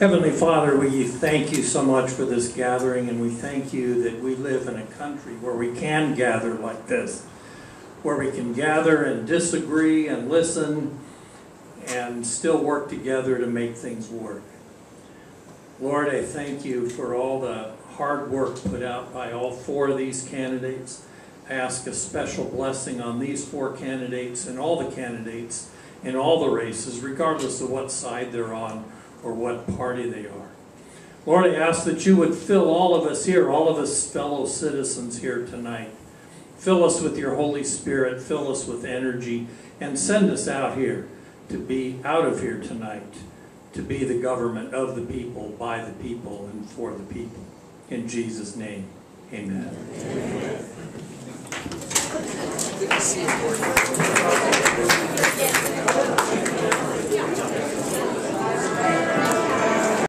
Heavenly Father, we thank you so much for this gathering, and we thank you that we live in a country where we can gather like this, where we can gather and disagree and listen and still work together to make things work. Lord, I thank you for all the hard work put out by all 4 of these candidates. I ask a special blessing on these 4 candidates and all the candidates in all the races, regardless of what side they're on or what party they are. Lord, I ask that you would fill all of us here, all of us fellow citizens here tonight. Fill us with your Holy Spirit, fill us with energy, and send us out here to be out of here tonight, to be the government of the people, by the people, and for the people. In Jesus' name, amen. Amen. Good to see you, Gordon.